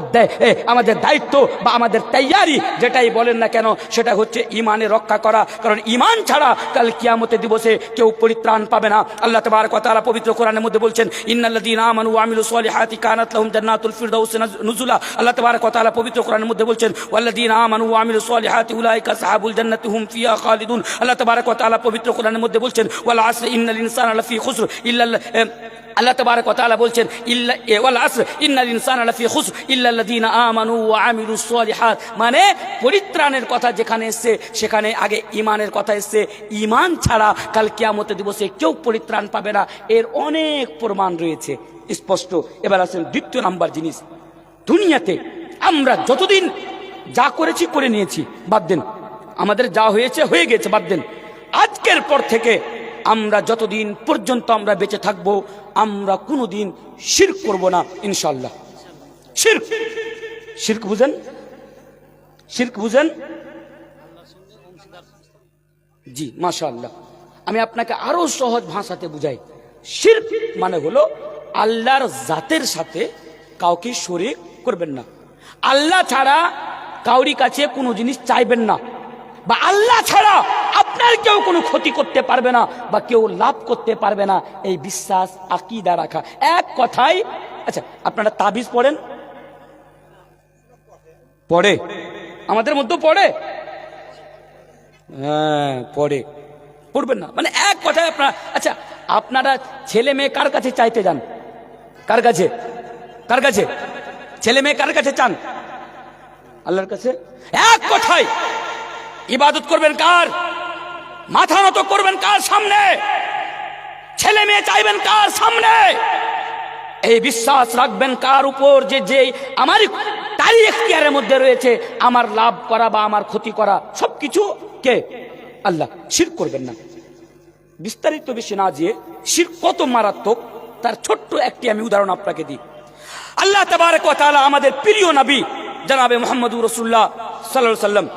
আমাদের দায়িত্ব বা আমাদের তৈয়ারি, যেটাই বলেন না কেন, সেটা হচ্ছে ঈমানে রক্ষা করা। কারণ ঈমান ছাড়া কাল কিয়ামতের দিবসে কেউ পরিত্রাণ পাবে না। আল্লাহ তাবারক ওয়া তাআলা পবিত্র কোরআনের মধ্যে বলছেন, ইন্নাল্লাযীনা আমানু ওয়া আমিলুস সলিহাতি কানাত লাহুম জান্নাতুল ফিরদাউস নুজুলা। আল্লাহ তাবারক ওয়া তাআলা পবিত্র কোরআনের মধ্যে বলছেন, ওয়াল্লাযীনা আমানু ওয়া আমিলুস সলিহাতি উলাইকা আসহাবুল জান্নাতি হুম ফিহা খালিদুন। আল্লাহ তাবারক ওয়া তাআলা পবিত্র কোরআনের মধ্যে বলছেন, ওয়াল আসর ইন্নাল ইনসানা লাফি খুসর ইল্লা আল্লাহ তাবারক ওয়া তাআলা বলছেন, ইল্লা ওয়াল আসর ইন্নাল ইনসানা লাফি খুসর ইল্লাল্লাযীনা আমানু ওয়া আমিলুস সলিহাত। মানে পরিত্রাণের কথা যেখানে এসেছে সেখানে আগে ঈমানের কথা এসেছে। ঈমান ছাড়া কাল কিয়ামতের দিবসে কেউ পরিত্রাণ পাবে না, এর অনেক প্রমাণ রয়েছে স্পষ্ট। এবার আসেন দ্বিতীয় নাম্বার জিনিস, দুনিয়াতে আমরা যতদিন যা করেছি করে নিয়েছি, বাদ দেন, আমাদের যা হয়েছে হয়ে গেছে, বাদ দেন। আজকের পর থেকে আমরা যতদিন পর্যন্ত আমরা বেঁচে থাকবো, আমরা কোনোদিন শিরক করব না, ইনশাআল্লাহ। শিরক, শিরক বুঝেন? শিরক বুঝেন? জি মাশাআল্লাহ। আমি আপনাকে আরো সহজ ভাষাতে বুঝাই। শিরক মানে হলো আল্লাহর জাতের সাথে কাউকে শরীক করবেন না, আল্লাহ ছাড়া কাউরি কাছে কোনো জিনিস চাইবেন না, বা আল্লাহ ছাড়া আপনার কেউ কোনো ক্ষতি করতে পারবে না বা কেউ লাভ করতে পারবে না, এই বিশ্বাস আকীদা রাখা। এক কথায়, আচ্ছা আপনারা তাবিজ পড়েন? পড়ে? আমাদের মধ্যে পড়ে? হ্যাঁ পড়ে। পড়বেন না মানে এক কথায় আপনারা, আচ্ছা আপনারা ছেলে মেয়ে কার কাছে চাইতে যান? কার কাছে? কার কাছে? ছেলে মেয়ে কার কাছে চান? আল্লাহর কাছে। এক কথায় ইবাদত করবেন কার? মাথা নত করবেন কার সামনে? ছেলে মেয়ে চাইবেন কার সামনে? এই বিশ্বাস রাখবেন কার উপর যে যে আমার তারই এখতিয়ারের মধ্যে রয়েছে, আমার লাভ করা বা আমার ক্ষতি করা সবকিছু কে? আল্লাহ। শিরক করবেন না। বিস্তারিত বেশি না দিয়ে শিরক কত মারাত্মক তার ছোট্ট একটি আমি উদাহরণ আপনাকে দিই। আল্লাহ তাবারক ওয়া তাআলা আমাদের প্রিয় নবী জনাবে মুহাম্মদুর রাসূলুল্লাহ সাল্লাল্লাহু আলাইহি সাল্লাম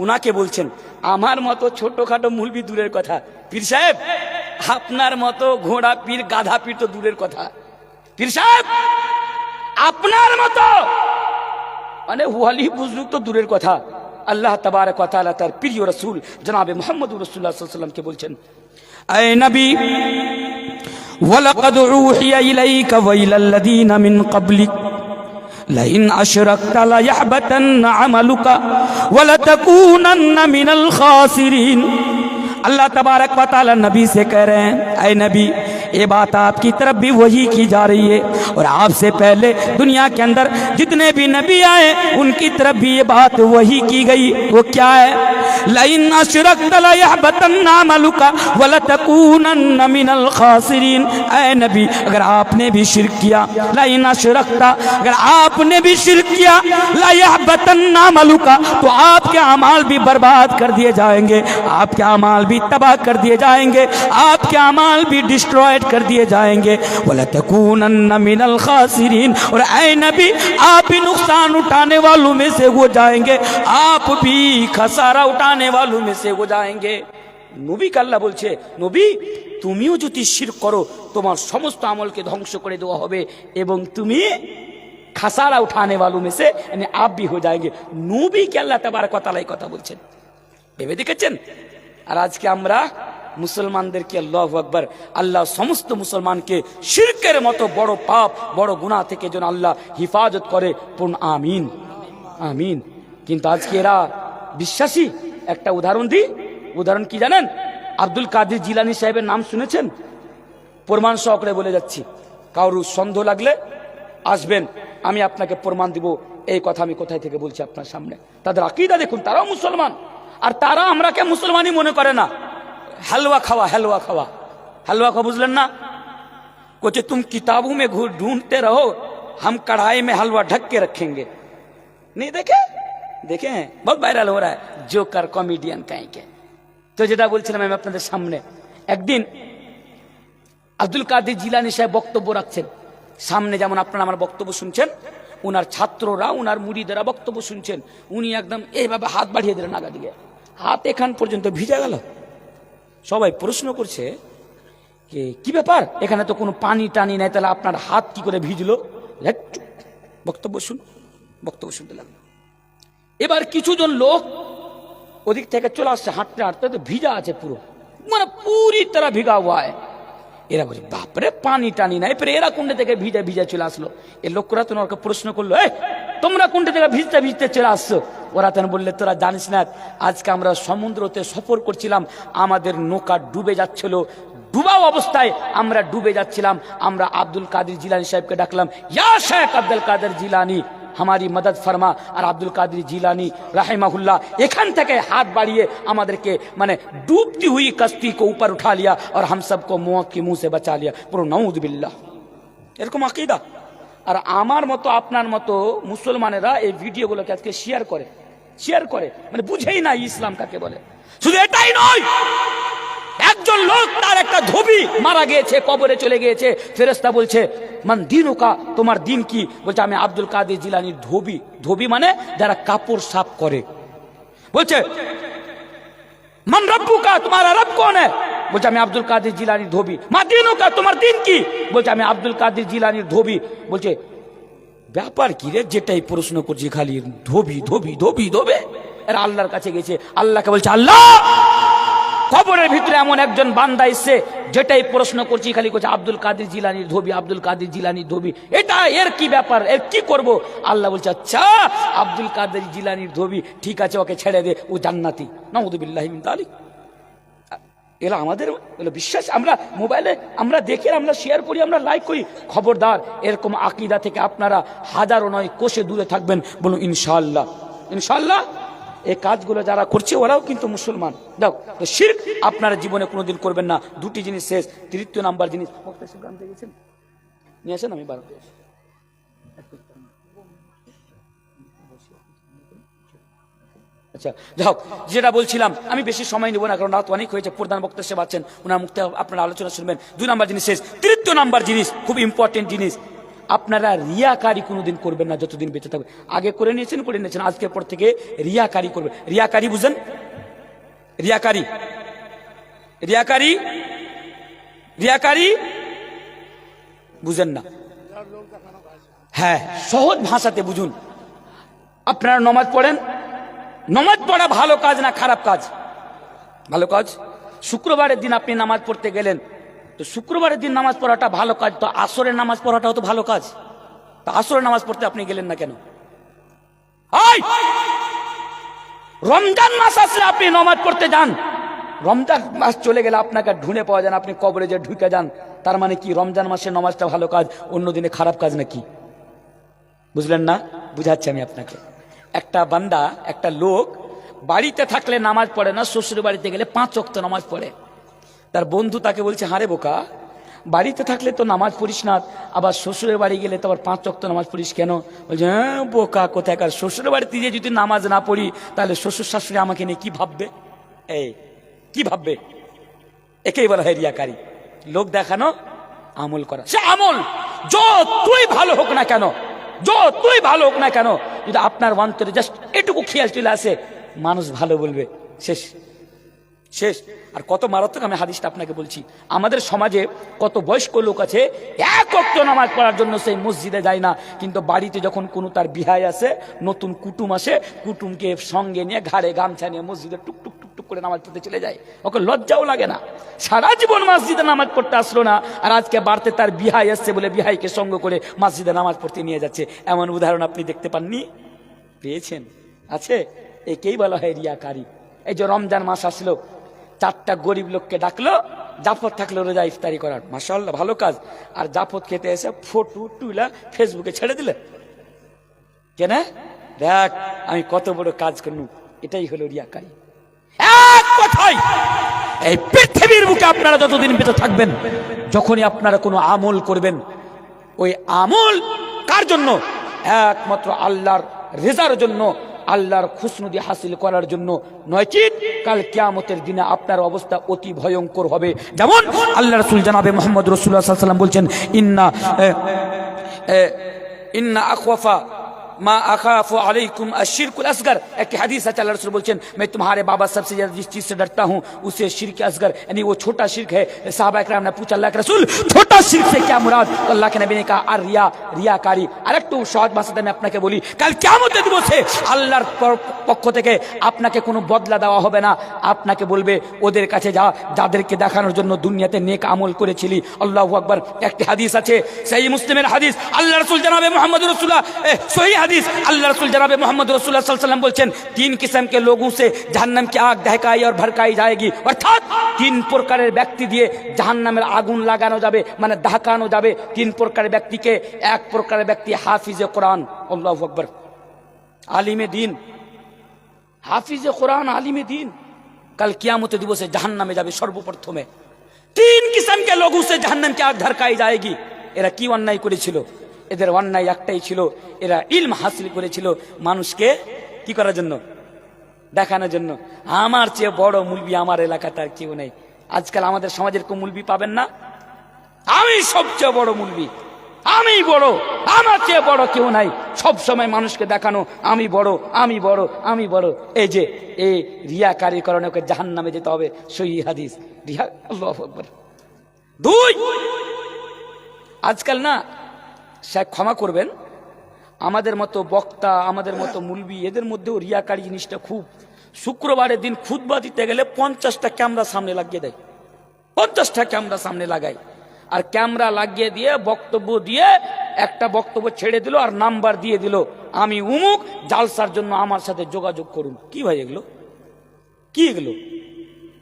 উনাকে বলছেন, আমার মতো ছোটখাটো মুলবি দূরের কথা, পীর সাহেব আপনার মতো ঘোড়া পীর গাধা পীর তো দূরের কথা, পীর সাহেব আপনার মতো মানে ওয়ালি বুজরুগ তো দূরের কথা। আল্লাহ তাবারক ওয়া তাআলা তার প্রিয় রাসূল জনাবে মুহাম্মদুর রাসূলুল্লাহ সাল্লাল্লাহু আলাইহি ওয়াসাল্লামকে বলছেন, আয় নবী ওয়ালাকাদ উহিয়া ইলাইকা ওয়া ইলাল্লাযীনা মিন ক্বাবলিক লাইন আশরাকতা লায়াহবাতান্না আমালুকা ওয়া লাতাকুনান্না মিনাল খাসিরিন। अल्लाह तबारक व तआला नबी से कह रहे हैं, ऐ नबी ये बात आपकी तरफ भी वही की जा रही है। और आपसे पहले दुनिया के अंदर जितने भी नबी आए उनकी तरफ भी ये बात वही की गई। वो क्या है? लइन अशरकत लयहबतन्ना अमलुका वलतकूनन्न मिनल खासिरीन। ऐ नबी, अगर आपने भी शिर्क किया, लइन अशरकता, अगर आपने भी शिर्क किया, लयहबतन्ना अमलुका, तो आपके अमाल भी बर्बाद कर दिए जाएंगे, आपके अमाल भी तबाह कर दिए जाएंगे, आपके अमाल भी डिस्ट्रॉयड कर दिए जाएंगे। वलतकूनन्न मिनल खासिरीन, और ऐ नबी आप भी नुकसान उठाने वालों में से हो जाएंगे, आप भी खसारा उठाने वालों में से हो जाएंगे। नबी का अल्लाह बोलছে, নবী তুমিও যদি শিরক করো তোমার সমস্ত আমলকে ধ্বংস করে দেওয়া হবে এবং তুমি खसारा उठाने वालों में से यानी आप भी हो जाएंगे। नबी के अल्लाह तबारक व तआला এই কথা বলছেন। ভেবে দেখেছেন? আর আজকে আমরা মুসলমানদেরকে আল্লাহু আকবার, আল্লাহ সমস্ত মুসলমানকে শিরকের মতো বড় পাপ বড় গুনাহ থেকে যেন আল্লাহ হিফাজত করে, পূর্ণ আমিন আমিন। কিন্তু আজকে এরা বিশ্বাসী। একটা উদাহরণ দিই। উদাহরণ কি জানেন? আব্দুল কাদের জিলানী সাহেবের নাম শুনেছেন? প্রমাণ সহকারে বলে যাচ্ছি, কারোর সন্দেহ লাগলে আসবেন, আমি আপনাকে প্রমাণ দিব। এই কথা আমি কোথায় থেকে বলছি আপনার সামনে। তাদের আকীদা দেখুন, তারাও মুসলমান আর তারা আমরাকে মুসলমানই মনে করে না। हलवा खावा, हलवा खावा, हलवा खावा, बुझलन ना? कुछ तुम किताबों में ढूंढते रहो, हम कढ़ाई में हलवा ढक के रखेंगे। नहीं देखे? देखे हैं? बहुत वायरल हो रहा है, जोकर कॉमेडियन कहीं के। तो যেটা বলছিলাম আমি আপনাদের সামনে, একদিন আব্দুল কাদের জিলানী সাহেব বক্তব্য রাখছেন সামনে, যেমন আপনারা আমার বক্তব্য শুনছেন, উনার ছাত্ররা উনার মুরিদেরা বক্তব্য শুনছেন। উনি একদম এইভাবে হাত বাড়িয়ে দিলেন আগা দিকে, হাত এখান পর্যন্ত ভিজে গেল। সবাই প্রশ্ন করছে কি ব্যাপার, এখানে তো কোনো পানি টানি নাই, তাহলে আপনার হাত কি করে ভিজলো? বক্তব্য শুনতে লাগলো। এবার কিছুজন লোক ওদিক থেকে চলে আসছে হাঁটতে হাঁটতে, তো ভিজা আছে পুরো, মানে পুরি तरह ভিগা हुआ है। এরা বলছে বাপরে পানি টানি নাই, পরে এরা কোনটা থেকে ভিজা ভিজা চলে আসলো। এই লোকরা তো ওনাকে প্রশ্ন করলো, এই তোমরা কোনটা থেকে ভিজতে ভিজতে চলে আসছো? ওরা তখন বললে, তোরা জানিস না, আজকে আমরা সমুদ্রতে সফর করছিলাম, আমাদের নৌকা ডুবে যাচ্ছিল, ডুবা অবস্থায় আমরা ডুবে যাচ্ছিলাম। আমরা আব্দুল কাদের জিলানী সাহেবকে ডাকলাম, ইয়া শেখ আব্দুল কাদের জিলানী हमारी मदद फरमा। और अब्दुल कादिर जिलानी रहमहुल्लाह एखान থেকে हाथ बाड़िए আমাদেরকে মানে डूबती हुई कश्ती को ऊपर उठा लिया और हम सबको मौत के मुंह से बचा लिया। पुरो नाउज बिल्लाह। এরকম আকীদা। আর আমার মতো আপনার মতো মুসলমানেরা এই ভিডিওগুলোকে আজকে শেয়ার করে মানে বুঝেই না ইসলাম কাকে বলে। শুধু এটাই নয়, একজন লোক তার একটা ধোবি মারা গিয়েছে, কবরে চলে গিয়েছে, ফেরেশতা বলছে মান দিনুকা, তোমার দিন কি? বলছে আমি আব্দুল কাদের জিলানীর ধোবি। ধোবি মানে যারা কাপড় সাফ করে। বলছে মান রব্বুকা, তোমার রব কোন है? বলছে আমি আব্দুল কাদের জিলানীর ধোবি। মা দিনুকা, তোমার দিন কি? বলছে আমি আব্দুল কাদের জিলানীর ধোবি। বলছে ব্যাপার কি রে, যেটাই প্রশ্ন করছি খালি ধোবি ধোবি ধোবি ধোবে। এরা আল্লাহর কাছে গেছে, আল্লাহকে বলছে আল্লাহ কবরের ভিতরে এমন একজন বান্দা এসে যেটাই প্রশ্ন করছি খালি করছে আব্দুল কাদের জিলানীর ধোবি, আব্দুল কাদের জিলানীর ধোবি। এটা এর কি ব্যাপার, এর কি করব? আল্লাহ বলছে আচ্ছা আব্দুল কাদের জিলানীর ধোবি, ঠিক আছে ওকে ছেড়ে দে, ও জান্নাতি। নাউযু বিল্লাহি মিন যালিক। এরা আমাদের বিশ্বাস, আমরা মোবাইলে আমরা দেখি, আমরা শেয়ার করি, আমরা লাইক করি। খবরদার এরকম আকীদা থেকে আপনারা হাজারো নয় কোষে দূরে থাকবেন। বলুন ইনশাআল্লাহ। ইনশাআল্লাহ এই কাজগুলো যারা করছে ওরাও কিন্তু মুসলমান। দাও তো শিরক আপনারা জীবনে কোনোদিন করবেন না। দুটি জিনিস শেষ, তৃতীয় নাম্বার জিনিস নিয়ে আসেন, আমি বারো আচ্ছা যাও, যেটা বলছিলাম আমি বেশি সময় নেব না, কারণ রাত অনেক হয়েছে। প্রধান বক্তা সে পাচ্ছেন, ওনার মুখ থেকে আপনারা আলোচনা শুনবেন। 2 নাম্বার জিনিস শেষ, তৃতীয় নাম্বার জিনিস খুব ইম্পর্টেন্ট জিনিস, আপনারা রিয়াকারি কোনোদিন করবেন না যতদিন বেঁচে থাকবে। আগে করে নিয়েছেন, আজকের পর থেকে রিয়াকারি করবেন। রিয়াকারি বুঝেন? রিয়াকারি রিয়াকারি রিয়াকারি বুঝেন না? হ্যাঁ, সহজ ভাষাতে বুঝুন। আপনারা নামাজ পড়েন, নামাজ পড়া ভালো কাজ না খারাপ কাজ? ভালো কাজ। শুক্রবারের দিন আপনি নামাজ পড়তে গেলেন, তো শুক্রবারের দিন নামাজ পড়াটা ভালো কাজ, তো আসরের নামাজ পড়াটাও তো ভালো কাজ। তো আসরের নামাজ পড়তে আপনি গেলেন না কেন? রমজান মাস আসলে আপনি নামাজ পড়তে যান, রমজান মাস চলে গেলে আপনাকে ঢুঁড়ে পাওয়া যান, আপনি কবরে যে ঢুকে যান, তার মানে কি রমজান মাসে নামাজটা ভালো কাজ, অন্য দিনে খারাপ কাজ নাকি? বুঝলেন না? বুঝাচ্ছি আমি আপনাকে। একটা বান্দা, একটা লোক বাড়িতে থাকলে নামাজ পড়ে না, শ্বশুর বাড়িতে গেলে 5 ওয়াক্ত নামাজ পড়ে। তার বন্ধু তাকে বলছে, হারে বোকা, বাড়িতে থাকলে তো নামাজ পড়িস না, আবার শ্বশুরের বাড়ি গেলে তো আবার 5 ওয়াক্ত নামাজ পড়িস কেন? বলছে, হ্যাঁ বোকা কোথাকার, শ্বশুরের বাড়িতে গিয়ে যদি নামাজ না পড়ি তাহলে শ্বশুর শাশুড়ি আমাকে নিয়ে কি ভাববে? এই কি ভাববে? একেই বলা হয় রিয়াকারী। লোক দেখানো, আমল করা। সে আমল যতই ভালো হোক না কেন, যতই ভালো হোক না কেন, যদি আপনার অন্তরে জাস্ট এটুকু খেয়াল চলে আসে, মানুষ ভালো বলবে, শেষ শেষ। আর কত মারাত্মক, আমি হাদিসটা আপনাকে বলছি। আমাদের সমাজে কত বয়স্ক লোক আছে, 1 ওয়াক্ত নামাজ পড়ার জন্য সেই মসজিদে যায় না, কিন্তু বাড়িতে যখন কোনো তার বিহায় আসে, নতুন কুটুম আসে, কুটুমকে সঙ্গে নিয়ে ঘাড়ে গামছা নিয়ে মসজিদে টুক টুক টুক টুক করে নামাজ পড়তে চলে যায়। ওকে লজ্জাও লাগে না, সারা জীবন মসজিদে নামাজ পড়তে আসলো না, আর আজকে বাড়তে তার বিহাই আসছে বলে বিহাইকে সঙ্গ করে মসজিদে নামাজ পড়তে নিয়ে যাচ্ছে। এমন উদাহরণ আপনি দেখতে পাননি? পেয়েছেন? আছে। একেই বলা হয় রিয়াকারী। এই যে রমজান মাস আসলো, 4টা গরিব লোককে ডাকলো, জাফর থাকলো রোজা ইফতারি করার, মাশাআল্লাহ ভালো কাজ। আর জাফর খেতে এসে ফটো তুলে ফেসবুকে ছেড়ে দিলে, কেন? দেখ আমি কত বড় কাজ করলুম। এটাই হলো রিয়াকারী। এক কথাই, এই পৃথিবীর বুকে আপনারা যতদিন বেঁচে থাকবেন, যখনই আপনারা কোনো আমল করবেন, ওই আমল কার জন্য? একমাত্র আল্লাহর রেজার জন্য, আল্লাহর খুশনুদি হাসিল করার জন্য, নয় কি কাল কিয়ামতের দিনে আপনার অবস্থা অতি ভয়ঙ্কর হবে। যেমন আল্লাহ রাসূল জনাবে মুহাম্মদ রাসূলুল্লাহ সাল্লাল্লাহু আলাইহি ওয়াসাল্লাম বলছেন, ইন্না আখওয়াফা मा अखाफु अलैकुम अश्शिरकुल असगर। एक हदीस है, अल्लाह रसूल बोलছেন, मैं तुम्हारे बाबा सबसे ज्यादा जिस चीज से डरता हूँ उसे शिर्क असगर, यानी वो छोटा शिर्क है। साहबा इकराम ने पूछा, अल्लाह के रसूल छोटा शिर्क से क्या मुराद? तो अल्लाह के नबी ने कहा, আর রিয়াকারী। আরেকটু সহজ ভাষাতে আমি আপনাকে বলি, কাল কিয়ামতের দিবসে আল্লাহর পক্ষ থেকে আপনাকে কোনো বদলা দেওয়া হবে না। আপনাকে বলবে, ওদের কাছে যা, যাদেরকে দেখানোর জন্য দুনিয়াতে নেক আমল করেছিলি। আল্লাহু আকবার। একটি হাদিস আছে, সহিহ মুসলিমের হাদিস, আল্লাহ রাসূল জনাবে মুহাম্মদ রাসূলুল্লাহ সহিহ হাদিস, अल्लाह रसूल जनाबे मोहम्मद रसूलुल्लाह सल्लल्लाहु अलैहि वसल्लम बोलছেন, 3 किस्म के लोगों से जहन्नम की आग दहकाई और भड़काई जाएगी। अर्थात 3 প্রকারের ব্যক্তি দিয়ে জাহান্নামের আগুন লাগানো যাবে, মানে ধাকানো যাবে। 3 প্রকারের ব্যক্তিকে, এক প্রকারের ব্যক্তি হাফিজে কোরআন, আল্লাহু আকবার, আলিমে দ্বীন, হাফিজে কোরআন, আলিমে দ্বীন, কাল কিয়ামতের দিবসে জাহান্নামে যাবে সর্বপ্রথমে। 3 किस्म के लोगों से जहन्नम की आग धड़काई जाएगी। এরা কি অন্যায় করেছিল? এদের অন্যায় একটাই ছিল, এরা ইলম হাসিল করেছিল মানুষকে কি করার জন্য? দেখানোর জন্য। আমার চেয়ে বড় মুলবি আমার এলাকাতে আর কেউ নেই। আজকাল আমাদের সমাজের কোন মুলবি পাবেন না, আমি সবচেয়ে বড় মুলবি, আমি বড়, আমার চেয়ে বড় কেউ নাই। সব সময় মানুষকে দেখানো, আমি বড়, আমি বড়, আমি বড়। এই যে এই রিয়াকারীর কারণে ওকে জাহান্নামে যেতে হবে। সহিহ হাদিস, রিয়া, আল্লাহু আকবার। 2, আজকাল না, সাহেব ক্ষমা করবেন, আমাদের মতো বক্তা, আমাদের মতো মুলবি, এদের মধ্যেও রিয়াকারী জিনিসটা খুব। শুক্রবারের দিন খুতবা দিতে গেলে 50টা ক্যামেরা সামনে লাগিয়ে দেয়, 50টা ক্যামেরা সামনে লাগায়, আর ক্যামেরা লাগিয়ে দিয়ে বক্তব্য দিয়ে একটা বক্তব্য ছেড়ে দিল আর নাম্বার দিয়ে দিল, আমি উমুক, জালসার জন্য আমার সাথে যোগাযোগ করুন। কি ভাই এগুলো? কি এগুলো?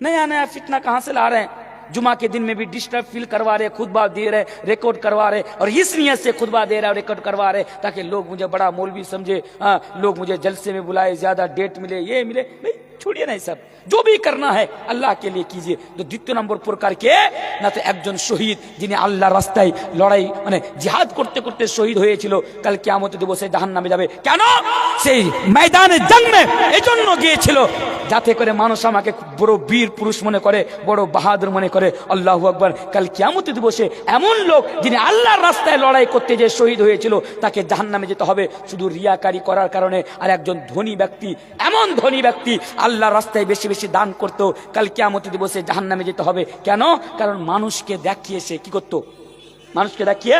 नया नया फितना कहाँ से ला रहे हैं? जुमा के दिन में भी डिस्टर्ब फील करवा रहे, खुतबा दे रहे, रिकॉर्ड करवा रहे, और इस नियत से खुतबा दे रहे और रिकॉर्ड करवा रहे ताकि लोग मुझे बड़ा मौलवी समझे, लोग मुझे जलसे में बुलाए, ज्यादा डेट मिले, ये मिले। भाई छोड़िए ना, सब जो भी करना है अल्लाह के लिए कीजिए। तो द्वितीय नंबर प्रकार के ना, तो একজন শহীদ যিনি আল্লাহর রাস্তায় লড়াই মানে জিহাদ করতে করতে শহীদ হয়েছিল, কাল কিয়ামতের দিবসে জাহান্নামে যাবে। কেন? সেই ময়দানে জঙ্গে এজন্য গিয়েছিল যাতে করে মানুষ আমাকে বড় বীর পুরুষ মনে করে, বড় বাহাদুর মনে করে। আল্লাহু আকবার। কাল কিয়ামতের দিবসে এমন লোক যিনি আল্লাহর রাস্তায় লড়াই করতে যে শহীদ হয়েছিল, তাকে জাহান্নামে যেতে হবে শুধু রিয়াকারী করার কারণে। আর একজন ধনী ব্যক্তি, এমন ধনী ব্যক্তি আল্লাহর রাস্তায় বেশি বেশি দান করতো, কাল কিয়ামতের দিবসে জাহান্নামে যেতে হবে। কেন? কারণ মানুষকে দেখিয়ে সে কি করতো? মানুষকে দেখিয়ে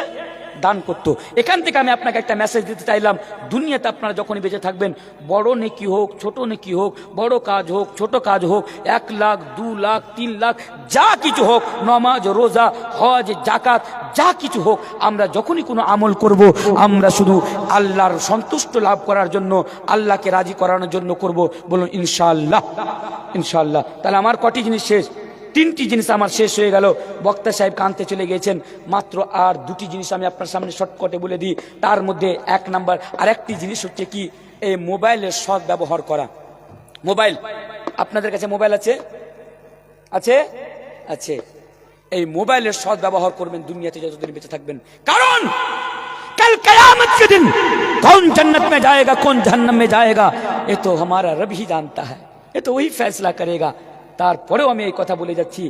দান করত। এখান থেকে আমি আপনাকে একটা মেসেজ দিতে চাইলাম, দুনিয়াতে আপনারা যখনই বেঁচে থাকবেন, বড় নেকি হোক ছোট নেকি হোক, বড় কাজ হোক ছোট কাজ হোক, 1 লাখ 2 লাখ 3 লাখ যা কিছু হোক, নমাজ রোজা হজ জাকাত যা কিছু হোক, আমরা যখনই কোনো আমল করব আমরা শুধু আল্লাহর সন্তুষ্ট লাভ করার জন্য, আল্লাহকে রাজি করানোর জন্য করব। বলুন ইনশাআল্লাহ। ইনশাআল্লাহ। তাহলে আমার কটি জিনিস শেষ? 3টি জিনিস আমার শেষ হয়ে গেল। বক্তা সাহেব কানতে চলে গিয়েছেন, মাত্র আর 2টি জিনিস আমি আপনার সামনে শর্টকাটে বলে দিই। তার মধ্যে 1 নাম্বার আরেকটি জিনিস হচ্ছে কি, এই মোবাইলের সৎ ব্যবহার করা। মোবাইল, আপনাদের কাছে মোবাইল আছে? আছে? আছে। এই মোবাইলের সৎ ব্যবহার করবেন দুনিয়াতে যতদিন বেঁচে থাকবেন, কারণ कल कयामत के दिन कौन जन्नत में जाएगा कौन जहन्नम में जाएगा ये तो हमारा रब ही जानता है, ये तो वही फैसला करेगा। তারপরেও আমি এই কথা বলে যাচ্ছি,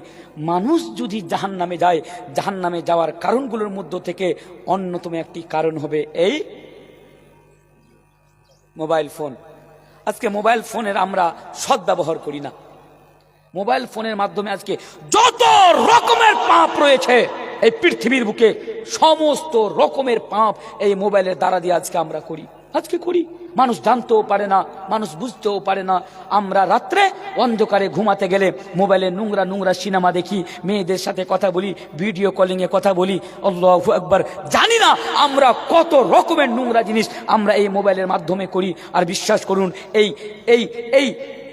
মানুষ যদি জাহান্নামে যায়, জাহান্নামে যাওয়ার কারণগুলোর মধ্য থেকে অন্যতম একটি কারণ হবে এই মোবাইল ফোন। আজকে মোবাইল ফোনের আমরা সদ্ব্যবহার করি না। মোবাইল ফোনের মাধ্যমে আজকে যত রকমের পাপ রয়েছে এই পৃথিবীর বুকে, সমস্ত রকমের পাপ এই মোবাইলের দ্বারা দিয়ে আজকে আমরা করি। আজকে করি, মানুষ জানতেও পারে না, মানুষ বুঝতেও পারে না। আমরা রাত্রে অন্ধকারে ঘুমাতে গেলে মোবাইলে নোংরা নোংরা সিনেমা দেখি, মেয়েদের সাথে কথা বলি, ভিডিও কলিং এ কথা বলি, আল্লাহু আকবার। জানি না আমরা কত রকমের নোংরা জিনিস আমরা এই মোবাইলের মাধ্যমে করি। আর বিশ্বাস করুন, এই এই এই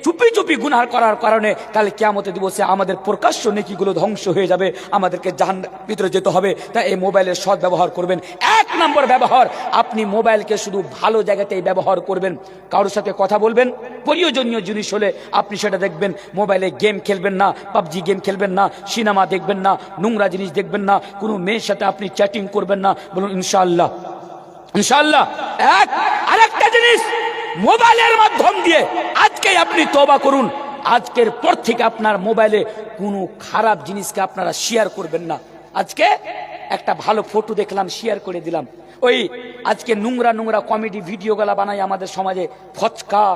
চুপি চুপি গুনাহ করার কারণে কাল কিয়ামতের দিবসে আমাদের প্রকাশ্য নেকিগুলো ধ্বংস হয়ে যাবে, আমাদেরকে জাহান্নামের ভিতরে যেতে হবে। তাই এই মোবাইলের সৎ ব্যবহার করবেন। 1 নম্বর ব্যবহার, আপনি মোবাইলকে শুধু ভালো জায়গাতেই ব্যবহার করবেন। কারোর সাথে কথা বলবেন, প্রয়োজনীয় জিনিস হলে আপনি সেটা দেখবেন। মোবাইলে গেম খেলবেন না, পাবজি গেম খেলবেন না, সিনেমা দেখবেন না, নোংরা জিনিস দেখবেন না, কোনো মেয়ের সাথে আপনি চ্যাটিং করবেন না। বলুন ইনশাআল্লাহ। ইনশাআল্লাহ। আরেকটা জিনিস, মোবাইলের মাধ্যম দিয়ে আজকে আপনি তওবা করুন, আজকের পর থেকে আপনার মোবাইলে কোনো খারাপ জিনিসকে আপনারা শেয়ার করবেন না। আজকে একটা ভালো ফটো দেখলাম, শেয়ার করে দিলাম। ওই আজকে নোংরা নোংরা কমেডি ভিডিও গুলা বানায় আমাদের সমাজে, ফচকা,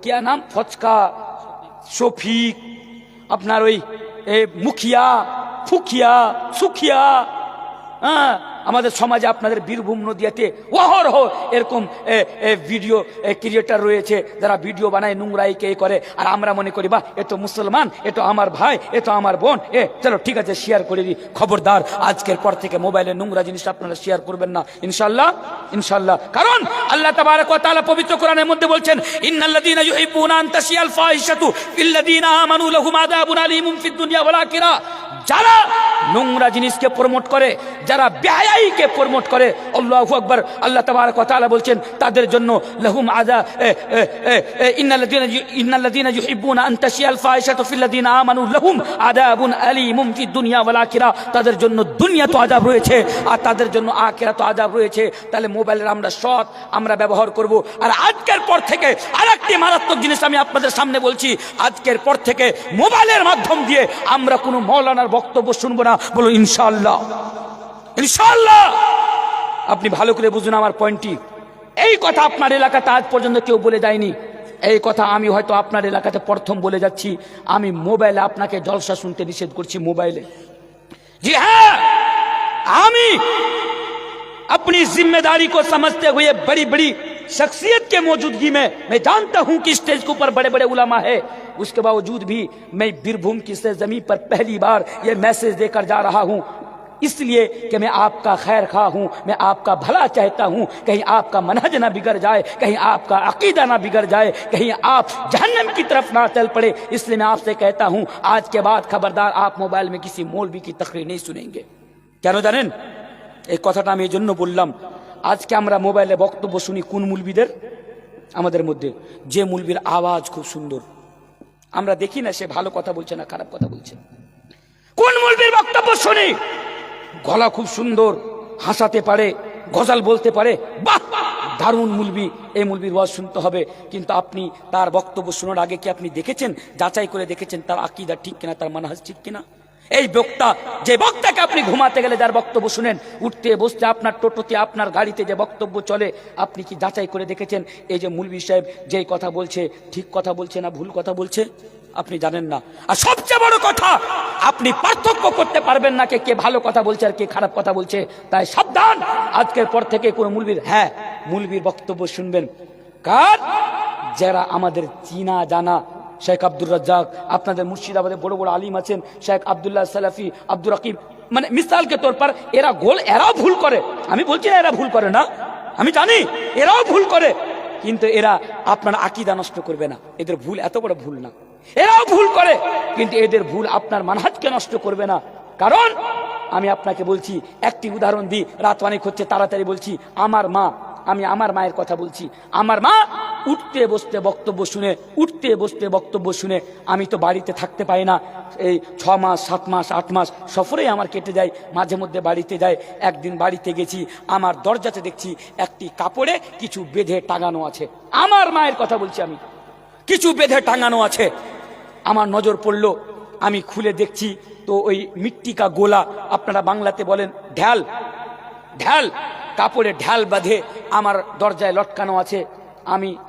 क्या নাম, ফচকা, শফিক, আপনার ওই মুখিয়া, ফুকিয়া, সুখিয়া, হ্যাঁ, আমাদের সমাজে আপনাদের বীরভূম নদিয়াতে অহরহ এরকম ভিডিও ক্রিয়েটার রয়েছে যারা ভিডিও বানায়, নোংরাই কে করে। আর আমরা মনে করি বাহ, এ তো মুসলমান, এ তো আমার ভাই, এ তো আমার বোন, চলো ঠিক আছে শেয়ার করে দিই। খবরদার, আজকের পর থেকে মোবাইলে নোংরা জিনিস আপনারা শেয়ার করবেন না। ইনশাআল্লাহ। ইনশাআল্লাহ। কারণ আল্লাহ তাবারক ওয়া তাআলা পবিত্র কোরআনের মধ্যে বলছেন, ইন্নাল্লাযীনা ইউহিব্বুনা আন তাশিয়াল ফাহিশাতু ফিল্লাযীনা আমানু লাহুম আযাবুন আলীমুন ফিদ দুনিয়া ওয়াল আখিরাহ। যারা নোংরা জিনিসকে প্রমোট করে, যারা বেহায়াইকে প্রমোট করে, আল্লাহু আকবার, আল্লাহ তাবারক ওয়া তাআলা বলছেন তাদের জন্য লাহুম আযাব, ইন্নাল্লাযীনা ইউহিব্বুনা আন তাশিয়াল ফাহিশাতু ফিল্লাযীনা আমানু লাহুম আযাবুন আলীমুন ফিদ দুনিয়া ওয়াল আখিরাহ। তাদের জন্য দুনিয়াতে আযাব রয়েছে আর তাদের জন্য আখিরাতে আযাব রয়েছে। তাহলে মোবাইলের আমরা সৎ আমরা ব্যবহার করব। আর আজকের পর থেকে আরেকটি মারাত্মক জিনিস আমি আপনাদের সামনে বলছি, আজকের পর থেকে মোবাইলের মাধ্যম দিয়ে আমরা কোনো মাওলানার বক্তব্য শুনবো না। বলুন ইনশাআল্লাহ। ইনশাআল্লাহ। আপনি ভালো করে বুঝুন আমার পয়েন্টটি। এই কথা আপনার এলাকাতে আজ পর্যন্ত কেউ বলে যায়নি। এই কথা আমি হয়তো আপনার এলাকাতে প্রথম বলে যাচ্ছি। আমি মোবাইলে আপনাকে জলসা শুনতে নিষেধ করছি, মোবাইলে। জি হ্যাঁ, আমি अपनी जिम्मेदारी को समझते हुए बड़ी बड़ी शख्सियत के मौजूदगी में मैं जानता हूं कि स्टेज के ऊपर बड़े बड़े उलमा है, उसके बावजूद भी मैं बीरभूम की जमीन पर पहली बार ये मैसेज देकर जा रहा हूं, इसलिए कि मैं आपका खैर खा हूं, मैं आपका भला चाहता हूं। कहीं आपका मनहज ना बिगड़ जाए, कहीं आपका अकीदा ना बिगड़ जाए, कहीं आप जहन्नम की तरफ ना चल पड़े, इसलिए मैं आपसे कहता हूं आज के बाद खबरदार आप मोबाइल में किसी मौलवी की तकरीर नहीं सुनेंगे। क्या জানেন এই কথাটা আমি এই জন্য বললাম, আজকে আমরা মোবাইলে বক্তব্য শুনি কোন মুলবিদের? আমাদের মধ্যে যে মুলবির আওয়াজ খুব সুন্দর, আমরা দেখি না সে ভালো কথা বলছে না খারাপ কথা বলছে। কোন মুলবির বক্তব্য শুনি? গলা খুব সুন্দর, হাসাতে পারে, গজল বলতে পারে, বাহ দারুণ মুলবি, এই মুলবির ওয়াজ শুনতে হবে। কিন্তু আপনি তার বক্তব্য শোনার আগে কি আপনি দেখেছেন, যাচাই করে দেখেছেন তার আকীদা ঠিক কিনা, তার মানহাজ ঠিক কিনা? এই বক্তা, যে বক্তাকে আপনি ঘুমাতে গেলে যার বক্তব্য শুনেন, উঠতে বসতে আপনার টোটোতে আপনার গাড়িতে যে বক্তব্য চলে, আপনি কি যাচাই করে দেখেছেন এই যে মুলবি সাহেব যেই কথা বলছে ঠিক কথা বলছে না ভুল কথা বলছে? আপনি জানেন না। আর সবচেয়ে বড় কথা, আপনি পার্থক্য করতে পারবেন না কে ভালো কথা বলছে আর কে খারাপ কথা বলছে। তাই সাবধান, আজকের পর থেকে কোন মুলবির বক্তব্য শুনবেন কার? যারা আমাদের চিনা জানা। শেখ আব্দুর রাজ্জাক, আপনাদের মুর্শিদাবাদে বড় বড় আলিম আছেন, শেখ আব্দুল্লাহ সালাফি, আব্দুর রাকিব, মানে মিসাল কে তৌর পর এরাও ভুল করে। আমি বলছি না এরা ভুল করে না, আমি জানি এরাও ভুল করে, কিন্তু এরা আপনার আকীদা নষ্ট করবে না। এদের ভুল এত বড় ভুল না। এরাও ভুল করে, কিন্তু এদের ভুল আপনার মানহাজকে নষ্ট করবে না। কারণ আমি আপনাকে বলছি, একটি উদাহরণ দিই, রাত অনেক হচ্ছে, তাড়াতাড়ি বলছি। আমি আমার মায়ের কথা বলছি। আমার মা উঠতে বসতে বক্তব্য শুনে আমি তো বাড়িতে থাকতে পারি না। এই 6 মাস 7 মাস 8 মাস সফরেই আমার কেটে যায়, মাঝে মধ্যে বাড়িতে যায়। একদিন বাড়িতে গেছি, আমার দরজাতে দেখছি একটি কাপড়ে কিছু বেঁধে টাঙানো আছে। আমার মায়ের কথা বলছি, আমি কিছু বেঁধে টাঙানো আছে। আমার নজর পড়ল, আমি খুলে দেখছি তো ওই মিট্টি কা গোলা, আপনারা বাংলাতে বলেন ঢাল, কাপড়ে ঢাল বাঁধে আমার দরজায় লটকানো আছে।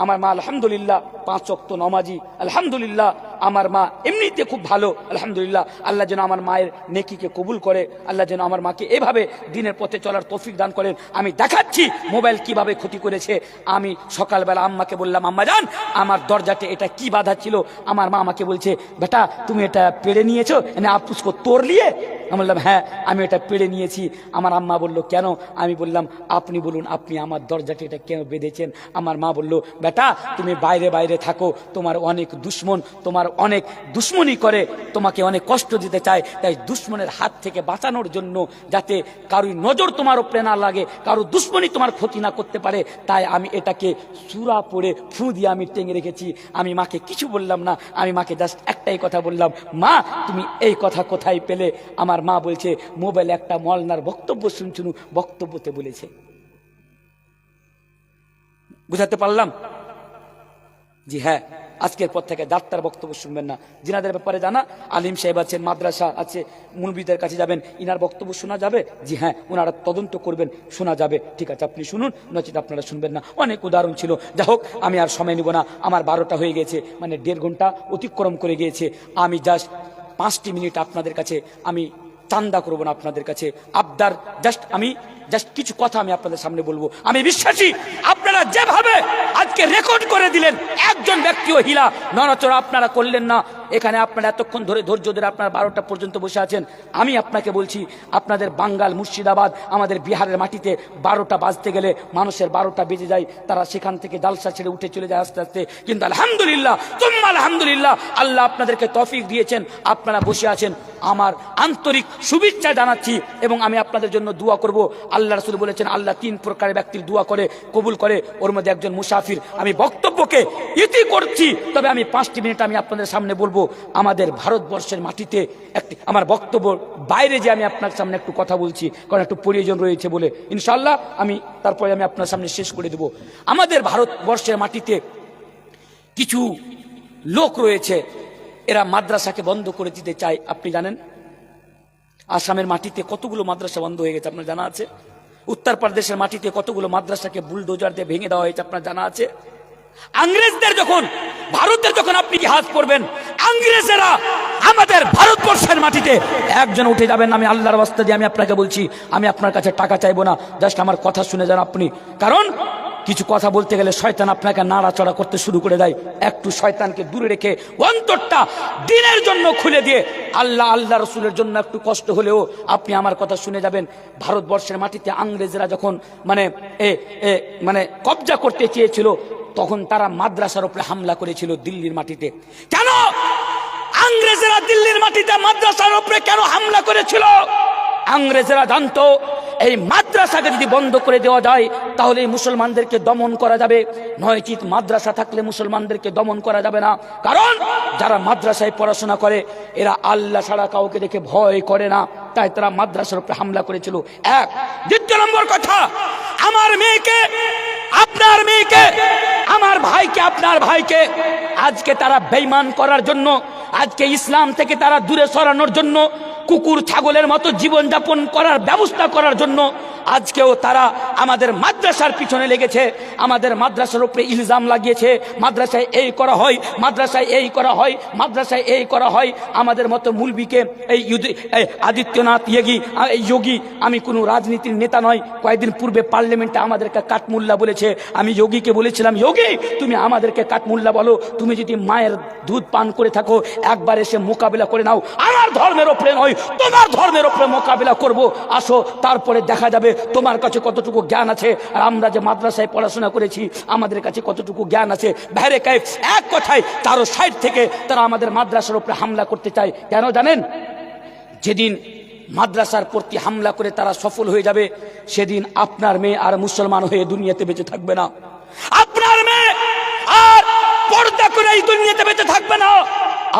আমার মা আলহামদুলিল্লাহ 5 ওয়াক্ত নামাজি, আলহামদুলিল্লাহ আমার মা এমনিতে খুব ভালো, আলহামদুলিল্লাহ। আল্লাহ যেন আমার মায়ের নেকিকে কবুল করে, আল্লাহ যেন আমার মাকে এভাবে দিনের পথে চলার তৌফিক দান করেন। আমি দেখাচ্ছি মোবাইল কিভাবে ক্ষতি করেছে। আমি সকালবেলা আম্মাকে বললাম, আম্মা জান আমার দরজাতে এটা কি বাধা ছিল? আমার মা আমাকে বলছে, বেটা তুমি এটা পেড়ে নিয়েছো, আপ উসকো তোর লিয়ে? আমি বললাম হ্যাঁ, আমি এটা পেড়ে নিয়েছি। আমার আম্মা বলল কেন? আমি বললাম আপনি বলুন, আপনি আমার দরজাটা এটা কেন বেঁধেছেন? আমার মা বলল, বেটা তুমি বাইরে থাকো, তোমার অনেক দুশ্মন, তোমার অনেক দুশ্মনী করে, তোমাকে অনেক কষ্ট দিতে চায়। তাই দুশ্মনের হাত থেকে বাঁচানোর জন্য, যাতে কারোর নজর তোমার উপরে না লাগে, কারো দুশ্মনী তোমার ক্ষতি না করতে পারে, তাই আমি এটাকে সূরা পড়ে ফু দিয়ে আমি টেঙে রেখেছি। আমি মাকে কিছু বললাম না, আমি মাকে জাস্ট একটাই কথা বললাম, মা তুমি এই কথা কোথায় পেলে? আমার মা বলছে, মোবাইলে একটা মলনার বক্তব্য শুনছুন, বক্তব্যতে বলেছে। বুঝাতে পারলাম? জি হ্যাঁ, আজকের পর থেকে ডাক্তার বক্তব্য শুনবেন না। জিনাদের ব্যাপারে জানা, আলিম সাহেব আছেন, মাদ্রাসা আছে, মুলবিদের কাছে যাবেন, ইনার বক্তব্য শোনা যাবে? জি হ্যাঁ, ওনারা তদন্ত করবেন, শোনা যাবে। ঠিক আছে, আপনি শুনুন, নচিত আপনারা শুনবেন না। অনেক উদাহরণ ছিল, যা হোক আমি আর সময় নিব না। আমার 12টা হয়ে গেছে, মানে 1.5 ঘন্টা অতিক্রম করে গিয়েছে। আমি জাস্ট 5টি মিনিট আপনাদের কাছে আমি চান্দা করবো না, আপনাদের কাছে আবদার, জাস্ট কিছু কথা আমি আপনাদের সামনে বলবো। আমি বিশ্বাসী আপনারা যেভাবে আজকে রেকর্ড করে দিলেন, একজন ব্যক্তিও হিলা নড়াচড়া আপনারা করলেন না। এখানে আপনারা এতক্ষণ ধরে ধৈর্য ধরে আপনারা 12টা পর্যন্ত বসে আছেন। আমি আপনাকে বলছি, আপনাদের বাঙ্গাল, মুর্শিদাবাদ, আমাদের বিহারের মাটিতে 12টা বাজতে গেলে মানুষের 12টা বেজে যায়, তারা সেখান থেকে জালসা ছেড়ে উঠে চলে যায় আস্তে আস্তে। কিন্তু আলহামদুলিল্লাহ, তুম্মা আলহামদুলিল্লাহ, আল্লাহ আপনাদেরকে তৌফিক দিয়েছেন, আপনারা বসে আছেন। আমার আন্তরিক শুভেচ্ছা জানাচ্ছি এবং আমি আপনাদের জন্য দোয়া করব। আল্লাহ রাসূল বলেছেন, আল্লাহ 3 প্রকারের ব্যক্তির দোয়া করে, কবুল করে, ওর মধ্যে একজন মুসাফির। আমি বক্তব্যকে ইতি করছি, তবে আমি 5টি মিনিট আমি আপনাদের সামনে বলবো। আমাদের ভারতবর্ষের মাটিতে আমার বক্তব্য বাইরে যে আমি আপনার সামনে একটু কথা বলছি, কারণ একটু প্রয়োজন রয়েছে বলে, ইনশাআল্লাহ তারপরে আমি আপনার সামনে শেষ করে দেব। আমাদের ভারতবর্ষের মাটিতে কিছু লোক রয়েছে, এরা মাদ্রাসাকে বন্ধ করে দিতে চায়। আপনি জানেন আসামের মাটিতে কতগুলো মাদ্রাসা বন্ধ হয়ে গেছে, আপনার জানা আছে? উত্তরপ্রদেশের মাটিতে কতগুলো মাদ্রাসাকে বুলডোজার দিয়ে ভেঙে দেওয়া হয়েছে, আপনার জানা আছে? ইংরেজদের যখন ভারতের যখন আপনি ইতিহাস পড়বেন, ইংরেজেরা আমাদের ভারতবর্ষের মাটিতে একজন উঠে যাবেন। আমি আল্লাহর ওয়াস্তে দিয়ে আমি আপনাকে বলছি, আমি আপনার কাছে টাকা চাইবো না, জাস্ট আমার কথা শুনে যান আপনি। কারণ কিছু কথা বলতে গেলে শয়তান আপনাকে নাড়াচড়া করতে শুরু করে দেয়। একটু শয়তানকে দূরে রেখে অন্তরটা দিনের জন্য খুলে দিয়ে আল্লাহ রসুলের জন্য একটু কষ্ট হলেও আপনি আমার কথা শুনে যাবেন। ভারতবর্ষের মাটিতে ইংরেজরা যখন মানে কবজা করতে চেয়েছিল, তখন তারা মাদ্রাসার উপরে হামলা করেছিল দিল্লির মাটিতে। কেন ইংরেজরা দিল্লির মাটিতে মাদ্রাসার উপরে কেন হামলা করেছিল? ইংরেজরা জানতো এই মাদ্রাসাকে যদি বন্ধ করে দেওয়া যায় তাহলে মুসলমানদেরকে দমন করা যাবে, নয়চিত মাদ্রাসা থাকলে মুসলমানদেরকে দমন করা যাবে না। কারণ যারা মাদ্রাসায় পড়াশোনা করে এরা আল্লাহ ছাড়া কাউকে দেখে ভয় করে না, তাই তারা মাদ্রাসার উপরে হামলা করেছিল। এক। দ্বিতীয় নম্বর কথা, আমার মেয়েকে, আপনার মেয়েকে, আমার ভাইকে, আপনার ভাইকে আজকে তারা বেঈমান করার জন্য, আজকে ইসলাম থেকে তারা দূরে সরানোর জন্য, কুকুর ছাগলের মতো জীবনযাপন করার ব্যবস্থা করার জন্য আজকেও তারা আমাদের মাদ্রাসার পিছনে লেগেছে, আমাদের মাদ্রাসার উপরে ইলজাম লাগিয়েছে, মাদ্রাসায় এই করা হয়, মাদ্রাসায় এই করা হয়, মাদ্রাসায় এই করা হয়। আমাদের মতো মুলবিকে এই আদিত্যনাথ যোগী, আমি কোনো রাজনীতির নেতা নয়, কয়েকদিন পূর্বে পার্লামেন্টে আমাদেরকে কাঠমুল্লা বলেছে। আমি যোগীকে বলেছিলাম, যোগী তুমি আমাদেরকে কাঠমুল্লা বলো, তুমি যদি মায়ের দুধ পান করে থাকো একবার এসে মোকাবিলা করে নাও, আমার ধর্মের ওপরে নয় তোমার ধর্মের ওপরে মোকাবিলা করব, আসো, তারপরে দেখা যাবে তোমার কাছে কতটুকু জ্ঞান আছে আর আমরা যে মাদ্রাসায় পড়াশোনা করেছি আমাদের কাছে কতটুকু জ্ঞান আছে। বাইরে কাইফ এক কথায় চারো সাইড থেকে তারা আমাদের মাদ্রাসার উপরে হামলা করতে চায়। কেন জানেন? যেদিন মাদ্রাসার প্রতি হামলা করে তারা সফল হয়ে যাবে সেদিন আপনার মেয়ে আর মুসলমান হয়ে দুনিয়াতে বেঁচে থাকবে না, আপনার মেয়ে আর পর্দা করে এই দুনিয়াতে বেঁচে থাকবে না,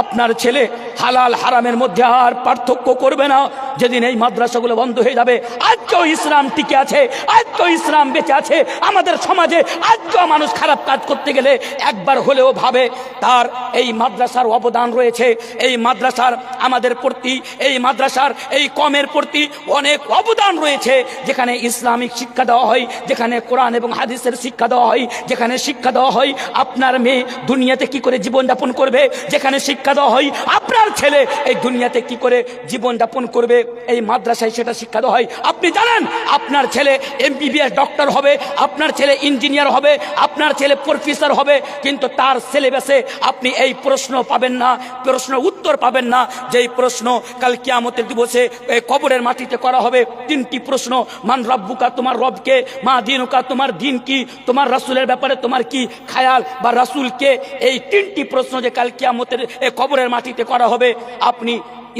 আপনার ছেলে হালাল হারামের মধ্যে আর পার্থক্য করবে না। যেদিন এই মাদ্রাসাগুলো বন্ধ হয়ে যাবে, আজকেও ইসলাম টিকে আছে, আজকেও ইসলাম বেঁচে আছে আমাদের সমাজে। আজকেও মানুষ খারাপ কাজ করতে গেলে একবার হলেও ভাবে তার এই মাদ্রাসার অবদান রয়েছে, এই মাদ্রাসার আমাদের প্রতি, এই মাদ্রাসার এই কমের প্রতি অনেক অবদান রয়েছে। যেখানে ইসলামিক শিক্ষা দেওয়া হয়, যেখানে কোরআন এবং হাদিসের শিক্ষা দেওয়া হয়, যেখানে শিক্ষা দেওয়া হয় আপনার মেয়ে দুনিয়াতে কি করে জীবনযাপন করবে, যেখানে শিক্ষা দেওয়া হয় আপনার ছেলে এই দুনিয়াতে কি করে জীবনযাপন করবে, এই মাদ্রাসায় সেটা শিক্ষা দেওয়া হয়। আপনি জানেন আপনার ছেলে এমবিবিএস ডক্টর হবে, আপনার ছেলে ইঞ্জিনিয়ার হবে, আপনার ছেলে প্রফেসর হবে, কিন্তু তার সিলেবাসে আপনি এই প্রশ্ন পাবেন না, প্রশ্ন উত্তর পাবেন না, যেই প্রশ্ন কাল কিয়ামতের দিবসে কবরের মাটিতে করা হবে। তিনটি প্রশ্ন, মান রব্বুকা, তোমার রবকে, মা দিনুকা, তোমার দিন কি, তোমার রাসূলের ব্যাপারে তোমার কি খেয়াল বা রাসূলকে, এই তিনটি প্রশ্ন যে কাল কিয়ামতের কবরের মাটিতে করা হবে। আপনি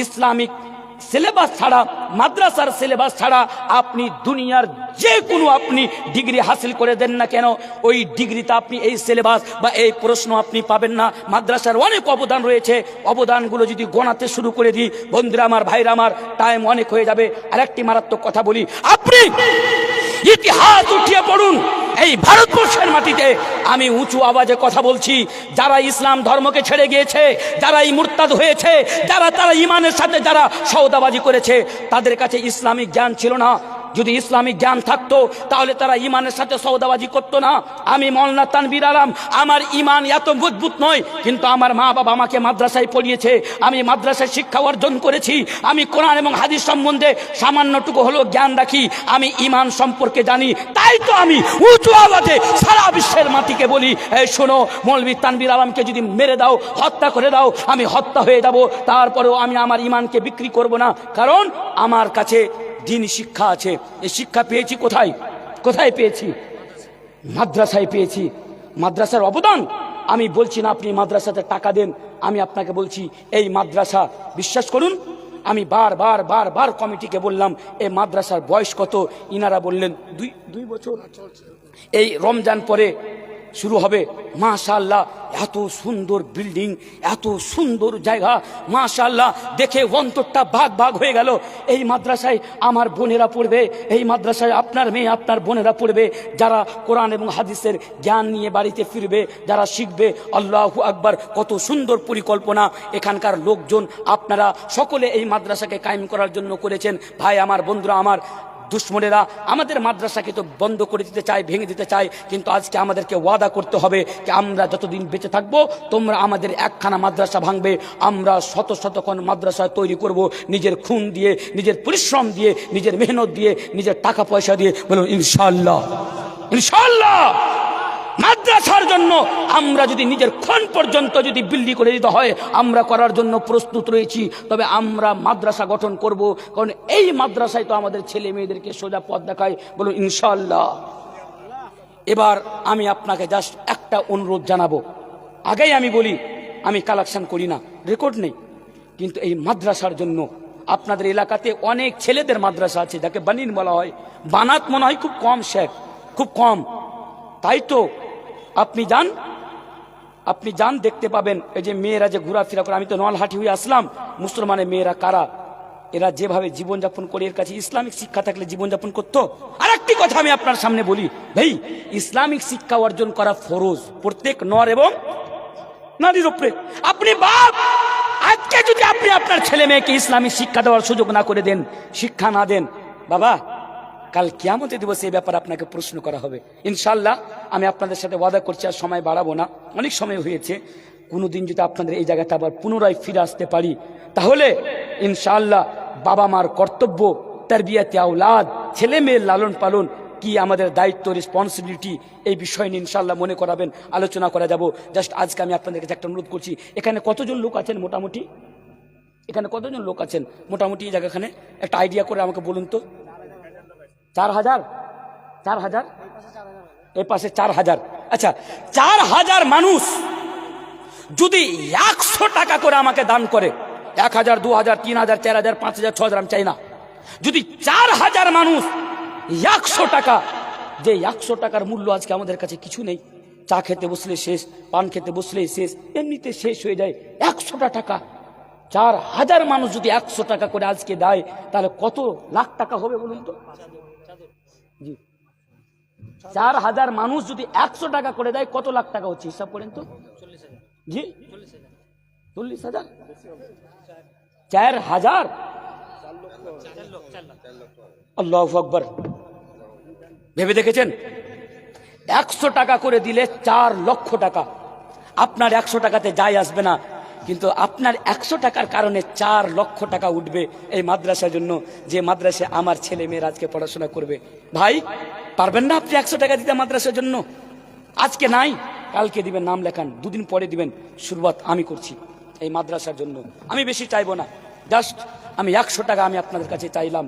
ইসলামিক সিলেবাস ছাড়া, মাদ্রাসার সিলেবাস ছাড়া আপনি দুনিয়ার যে কোনো আপনি ডিগ্রি হাসিল করে দেন না কেন, ওই ডিগ্রিতে আপনি এই সিলেবাস বা এই প্রশ্ন আপনি পাবেন না। মাদ্রাসার অনেক অবদান রয়েছে, অবদানগুলো যদি গোনাতে শুরু করে দিই বন্ধুরা আমার, ভাইরা আমার, টাইম অনেক হয়ে যাবে। আরেকটি মারাত্মক কথা বলি, আপনি ইতিহাস উঠিয়ে পড়ুন। এই ভারতবর্ষের মাটিতে আমি উঁচু আওয়াজে কথা বলছি, যারা ইসলাম ধর্মকে ছেড়ে গিয়েছে, যারা এই মুরতাদ হয়েছে, যারা তারা ইমানের সাথে যারা সওদাবাজি করেছে, তাদের কাছে ইসলামিক জ্ঞান ছিল না। যদি ইসলামিক জ্ঞান থাকতো তাহলে তারা ইমানের সাথে সওদাবাজি করতো না। আমি মওলানা তানভীর আলম, আমার ইমান এত মজবুত নয়, কিন্তু আমার মা বাবা আমাকে মাদ্রাসায় পড়িয়েছে, আমি মাদ্রাসায় শিক্ষা অর্জন করেছি, আমি কোরআন এবং হাদিস সম্বন্ধে সামান্যটুকু হলেও জ্ঞান রাখি, আমি ইমান সম্পর্কে জানি। তাই তো আমি উঁচু আওয়াজে সারা বিশ্বের মাটিকে বলি, এই শোনো, মৌলভী তানভীর আলমকে যদি মেরে দাও, হত্যা করে দাও, আমি হত্যা হয়ে যাব, তারপরেও আমি আমার ইমানকে বিক্রি করব না, কারণ আমার কাছে দিন শিক্ষা আছে। এই শিক্ষা পেয়েছি কোথায়? কোথায় পেয়েছি? মাদ্রাসায় পেয়েছি। মাদ্রাসার অবদান আমি বলছি না আপনি মাদ্রাসাতে টাকা দেন, আমি আপনাকে বলছি এই মাদ্রাসা, বিশ্বাস করুন, আমি বার কমিটিকে বললাম এই মাদ্রাসার বয়স কত, ইনারা বললেন দুই বছর, এই রমজান পরে শুরু হবে। মাশাআল্লাহ, এত সুন্দর বিল্ডিং, এত সুন্দর জায়গা, মাশাআল্লাহ, দেখে অন্তরটা ভাগ হয়ে গেল। এই মাদ্রাসায় আমার বোনেরা পড়বে, এই মাদ্রাসায় আপনার মেয়ে আপনার বোনেরা পড়বে, যারা কোরআন এবং হাদিসের জ্ঞান নিয়ে বাড়িতে ফিরবে, যারা শিখবে। আল্লাহু আকবার, কত সুন্দর পরিকল্পনা এখানকার লোকজন, আপনারা সকলে এই মাদ্রাসাকে কায়েম করার জন্য করেছেন। ভাই আমার, বন্ধুরা আমার, দুশ্মনেরা আমাদের মাদ্রাসাকে তো বন্ধ করে দিতে চায়, ভেঙে দিতে চায়, কিন্তু আজকে আমাদেরকে ওয়াদা করতে হবে যে আমরা যতদিন বেঁচে থাকবো তোমরা আমাদের একখানা মাদ্রাসা ভাঙবে, আমরা শতক্ষণ মাদ্রাসা তৈরি করব, নিজের খুন দিয়ে, নিজের পরিশ্রম দিয়ে, নিজের মেহনত দিয়ে, নিজের টাকা পয়সা দিয়ে। বলুন ইনশাআল্লাহ, ইনশাআল্লাহ। মাদ্রাসার জন্য আমরা যদি নিজের খুন পর্যন্ত যদি বিল্ডি করে দিতে হয়, আমরা করার জন্য প্রস্তুত রয়েছি। তবে আমরা মাদ্রাসা গঠন করব, কারণ এই মাদ্রাসায় তো আমাদের ছেলে মেয়েদেরকে সোজা পথ দেখায়। বলুন ইনশাআল্লাহ। এবার আমি আপনাকে জাস্ট একটা অনুরোধ জানাবো, আগেই আমি বলি আমি কালেকশন করি না, রেকর্ড নেই, কিন্তু এই মাদ্রাসার জন্য আপনাদের এলাকাতে অনেক ছেলেদের মাদ্রাসা আছে যাকে বানিন বলা হয়, বানাত মনে হয় খুব কম, শেখ খুব কম। তাই তো আপনি যান দেখতে পাবেন এই যে মেয়েরা যে ঘোরাফেরা করে। আমি তো নলহাটি হয়ে আসলাম, মুসলমানের মেয়েরা কারা, এরা যেভাবে জীবনযাপন করে, এর কাছে ইসলামিক শিক্ষা থাকলে জীবনযাপন করতো। আর একটি কথা আমি আপনার সামনে বলি, ভাই, ইসলামিক শিক্ষা অর্জন করা ফরজ প্রত্যেক নর এবং নারীর উপরে। আপনি বাপ, আজকে যদি আপনি আপনার ছেলে মেয়েকে ইসলামিক শিক্ষা দেওয়ার সুযোগ না করে দেন, শিক্ষা না দেন, বাবা কাল কিয়ামতের দিবসে এই ব্যাপারে আপনাকে প্রশ্ন করা হবে ইনশাআল্লাহ। আমি আপনাদের সাথে ওয়াদা করছি আর সময় বাড়াবো না, অনেক সময় হয়েছে। কোনোদিন যদি আপনাদের এই জায়গাতে আবার পুনরায় ফিরে আসতে পারি, তাহলে ইনশাআল্লাহ বাবা মার কর্তব্য, তারবিয়াতে আওলাদ, ছেলে মেয়ের লালন পালন কি আমাদের দায়িত্ব, রেসপন্সিবিলিটি, এই বিষয় নিয়ে ইনশাআল্লাহ মনে করাবেন, আলোচনা করা যাব। জাস্ট আজকে আমি আপনাদের কাছে একটা অনুরোধ করছি, এখানে কতজন লোক আছেন মোটামুটি? এখানে কতজন লোক আছেন মোটামুটি এই জায়গাখানে? একটা আইডিয়া করে আমাকে বলুন তো। 4,000? 4,000? এই পাশে 4,000। আচ্ছা, 4,000 মানুষ যদি 100 টাকা করে আমাকে দান করে, 1,000, 2,000, 3,000, 4,000, 5,000, 6,000 আমি চাই না, যদি 4,000 মানুষ 100 টাকা, যে 100 টাকার মূল্য আজকে আমাদের কাছে কিছু নেই, চা খেতে বসলে শেষ, পান খেতে বসলেই শেষ, এমনিতে শেষ হয়ে যায়। 100টা টাকা 4,000 মানুষ যদি 100 টাকা করে আজকে দেয়, তাহলে কত লাখ টাকা হবে বলুন তো? জি, 4,000 মানুষ যদি 100 টাকা করে দেয়, কত লাখ টাকা হচ্ছে হিসাব করেন তো? জি, 40,000? 4,000? আল্লাহু আকবার। ভেবে দেখেছেন? 100 টাকা করে দিলে 4 লক্ষ টাকা। আপনার 100 টাকাতে যাই আসবে না, কিন্তু আপনার 100 টাকার কারণে 4 লক্ষ টাকা উঠবে এই মাদ্রাসার জন্য, যে মাদ্রাসায় আমার ছেলে মেয়েরা আজকে পড়াশোনা করবে। ভাই, পারবেন না আপনি 100 টাকা দিতে মাদ্রাসার জন্য? আজকে নাই, কালকে দিবেন, নাম লেখান, 2 দিন পরে দিবেন। শুরুয়াত আমি করছি এই মাদ্রাসার জন্য, আমি বেশি চাইবো না, জাস্ট আমি 100 টাকা আমি আপনাদের কাছে চাইলাম।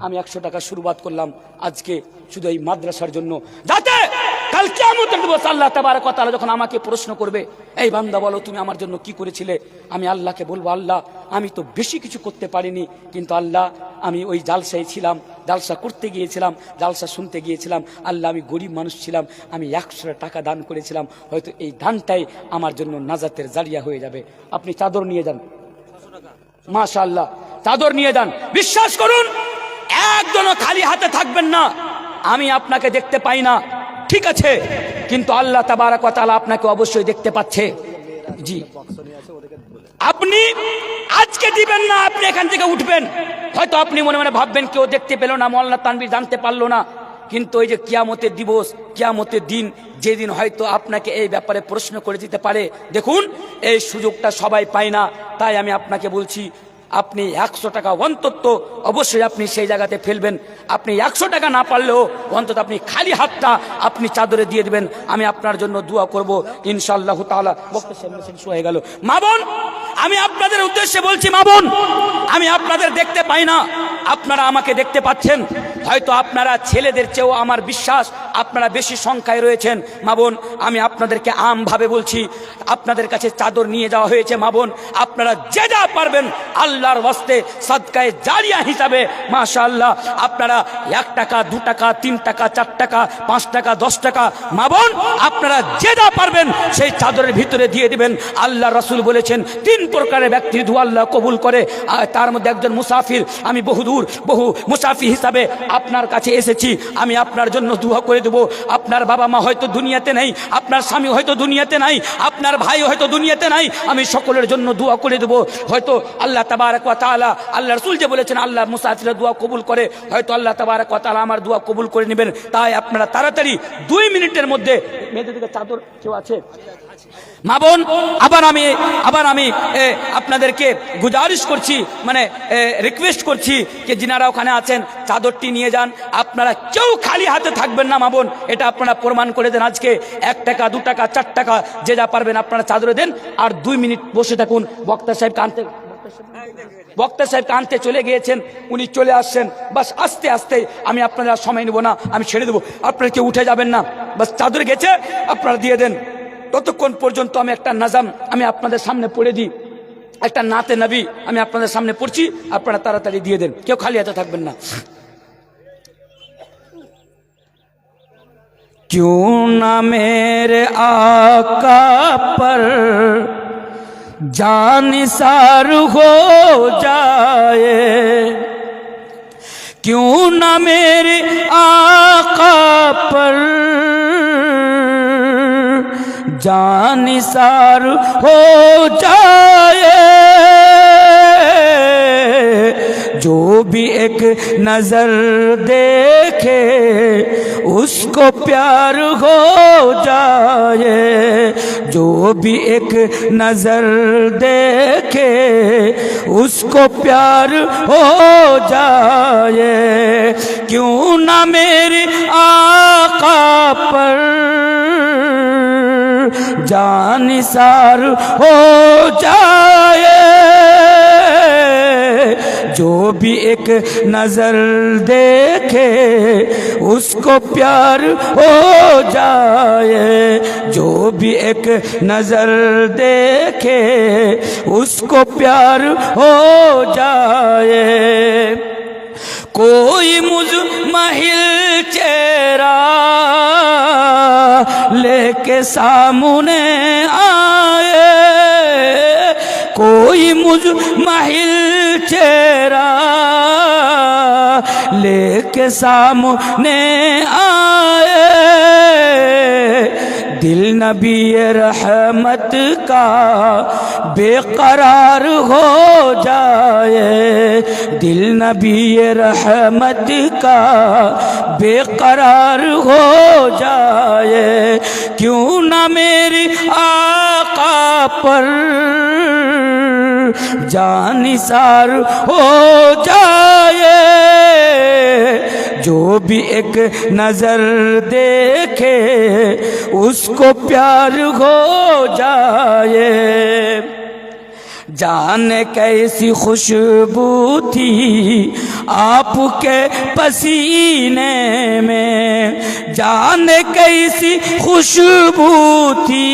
আমি 100 টাকা শুরুয়াত করলাম আজকে শুধু এই মাদ্রাসার জন্য, যাতে কাল কিয়ামতের দিবস আল্লাহ তাবারক ওয়া তাআলা যখন আমাকে প্রশ্ন করবে, এই বান্দা বলো তুমি আমার জন্য কি করেছিলে, আমি আল্লাহকে বলবো, আল্লাহ আমি তো বেশি কিছু করতে পারিনি, কিন্তু আল্লাহ আমি ওই জালসায় ছিলাম, জালসা করতে গিয়েছিলাম, জালসা শুনতে গিয়েছিলাম, আল্লাহ আমি গরিব মানুষ ছিলাম, আমি 100 টাকা দান করেছিলাম, হয়তো এই দানটাই আমার জন্য নাজাতের জারিয়া হয়ে যাবে। আপনি চাদর নিয়ে যান, মাশাআল্লাহ, চাদর নিয়ে যান। বিশ্বাস করুন, একজনও খালি হাতে থাকবেন না। আমি আপনাকে দেখতে পাই না, ঠিক আছে, কিন্তু আল্লাহ তাবারক ওয়া তাআলা আপনাকে অবশ্যই দেখতে পাচ্ছে। জি, আপনি আজকে দিবেন না, আপনি এখান থেকে উঠবেন, হয়তো আপনি মনে মনে ভাববেন কেউ দেখতে পেল না, মোল্লা তানভীর জানতে পারলো না, কিন্তু ওই যে কিয়ামতের দিবস, কিয়ামতের দিন, যেদিন হয়তো আপনাকে এই ব্যাপারে প্রশ্ন করে দিতে পারে। দেখুন, এই সুযোগটা সবাই পায় না, তাই আমি আপনাকে বলছি, আপনি 100 টাকা অন্তত অবশ্যই আপনি সেই জায়গাতে ফেলবেন। আপনি 100 টাকা না পারলেও অন্তত আপনি খালি হাতটা আপনি চাদরে দিয়ে দিবেন। আমি আপনার জন্য দোয়া করব ইনশাআল্লাহ তাআলা। বক্তব্য শেষ হয়ে গেল। মা বোন, আমি আপনাদের উদ্দেশ্যে বলছি, মা বোন, আমি আপনাদের দেখতে পাই না, আপনারা আমাকে দেখতে পাচ্ছেন। হয়তো আপনারা ছেলেদের চেয়েও আমার বিশ্বাস আপনারা বেশি সংখ্যায় রয়েছেন। মা বোন, আমি আপনাদেরকে আমভাবে বলছি, আপনাদের কাছে চাদর নিয়ে যাওয়া হয়েছে। মা বোন, আপনারা যে যা পারবেন আল্লাহর ওয়াস্তে সাদকায়ে জারিয়া হিসাবে মাশাআল্লাহ আপনারা 1 টাকা, 2 টাকা, 3 টাকা, 4 টাকা, 5 টাকা, 10 টাকা, মা বোন আপনারা যে যা পারবেন সেই চাদরের ভিতরে দিয়ে দিবেন। আল্লাহ রাসূল বলেছেন 3 প্রকারের ব্যক্তির দোয়া আল্লাহ কবুল করে, তার মধ্যে একজন মুসাফির। আমি বহু মুসাফির হিসাবে আপনার কাছে এসেছি, আমি আপনার জন্য দোয়া করে দেব। আপনার বাবা মা হয়তো দুনিয়াতে নেই, আপনার স্বামী হয়তো দুনিয়াতে নাই, আপনার ভাই হয়তো দুনিয়াতে নাই, আমি সকলের জন্য দোয়া করে দেব। হয়তো আল্লাহ তাবারক ওয়া তাআলা, আল্লাহ রাসূল যে বলেছেন আল্লাহ মুসাফিরের দোয়া কবুল করে, হয়তো আল্লাহ তাবারক ওয়া তাআলা আমার দোয়া কবুল করে নেবেন। তাই আপনারা তাড়াতাড়ি 2 মিনিটের মধ্যে, মেয়েদের দিকে চাদর কেউ আছে? মা বোন, আবার আমি আপনাদেরকে গুজারিশ করছি, মানে রিকোয়েস্ট করছি যে যিনারা ওখানে আছেন চাদরটি নিয়ে যান। আপনারা কেউ খালি হাতে থাকবেন না মা বোন, এটা আপনারা প্রমাণ করে দেন। আজকে 1 টাকা, 2 টাকা, 4 টাকা যে যা পারবেন আপনারা চাদরে দেন, আর 2 মিনিট বসে থাকুন। বক্তা সাহেব কানতে চলে গিয়েছেন, উনি চলে আসছেন। বাস আস্তে আস্তে, আমি আপনারা সময় নেব না, আমি ছেড়ে দেবো, আপনারা কেউ উঠে যাবেন না। বাস চাদর গেছে, আপনারা দিয়ে দেন। ততক্ষণ পর্যন্ত আমি একটা নাজাম আমি আপনাদের সামনে পড়ে দিই, একটা নাতে নবী আমি আপনাদের সামনে পড়ছি, আপনারা তাড়াতাড়ি দিয়ে দেন, কেউ খালি হাতে থাকবেন না। क्यों ना मेरे आका पर जानिसार हो जाए, क्यों ना मेरे आका पर जानिसार हो जाए, जो भी एक नजर देख देखे उसको प्यार हो जाए, जो भी एक नजर देखे उसको प्यार हो जाए। क्यों ना मेरे आका पर जानिसार हो जाए, जो भी एक नजर देखे उसको प्यार हो जाए, जो भी एक नजर देखे उसको प्यार हो जाए। कोई मुझ महिल चेहरा लेके सामने आए, कोई मुझ महिल चेहरा लेके सामने आए, दिल नबी रहमत का बेकरार हो जाए, दिल नबी रहमत का बेकरार हो जाए। क्यों ना मेरी आका पर जानिसार हो जाए, जो भी एक नजर देखे उसको प्यार हो जाए। जाने कैसी खुशबू थी आपके पसीने में, जाने कैसी खुशबू थी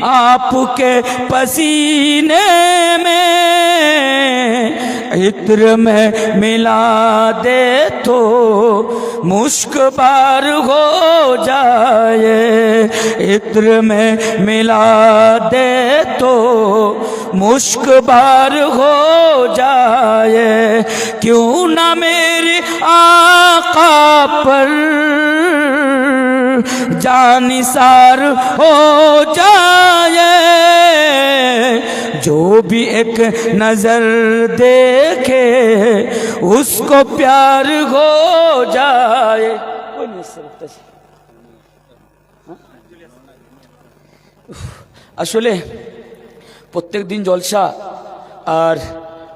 आपके पसीने में, इत्र में मिला दे तो मुश्क बार हो जाए, इत्र में मिला दे तो मुश्क बार हो जाए। क्यों ना मेरे आका पर जानिसार हो जाए, जो भी एक नजर देखे उसको प्यार हो जाए। আসলে প্রত্যেক দিন জলসা আর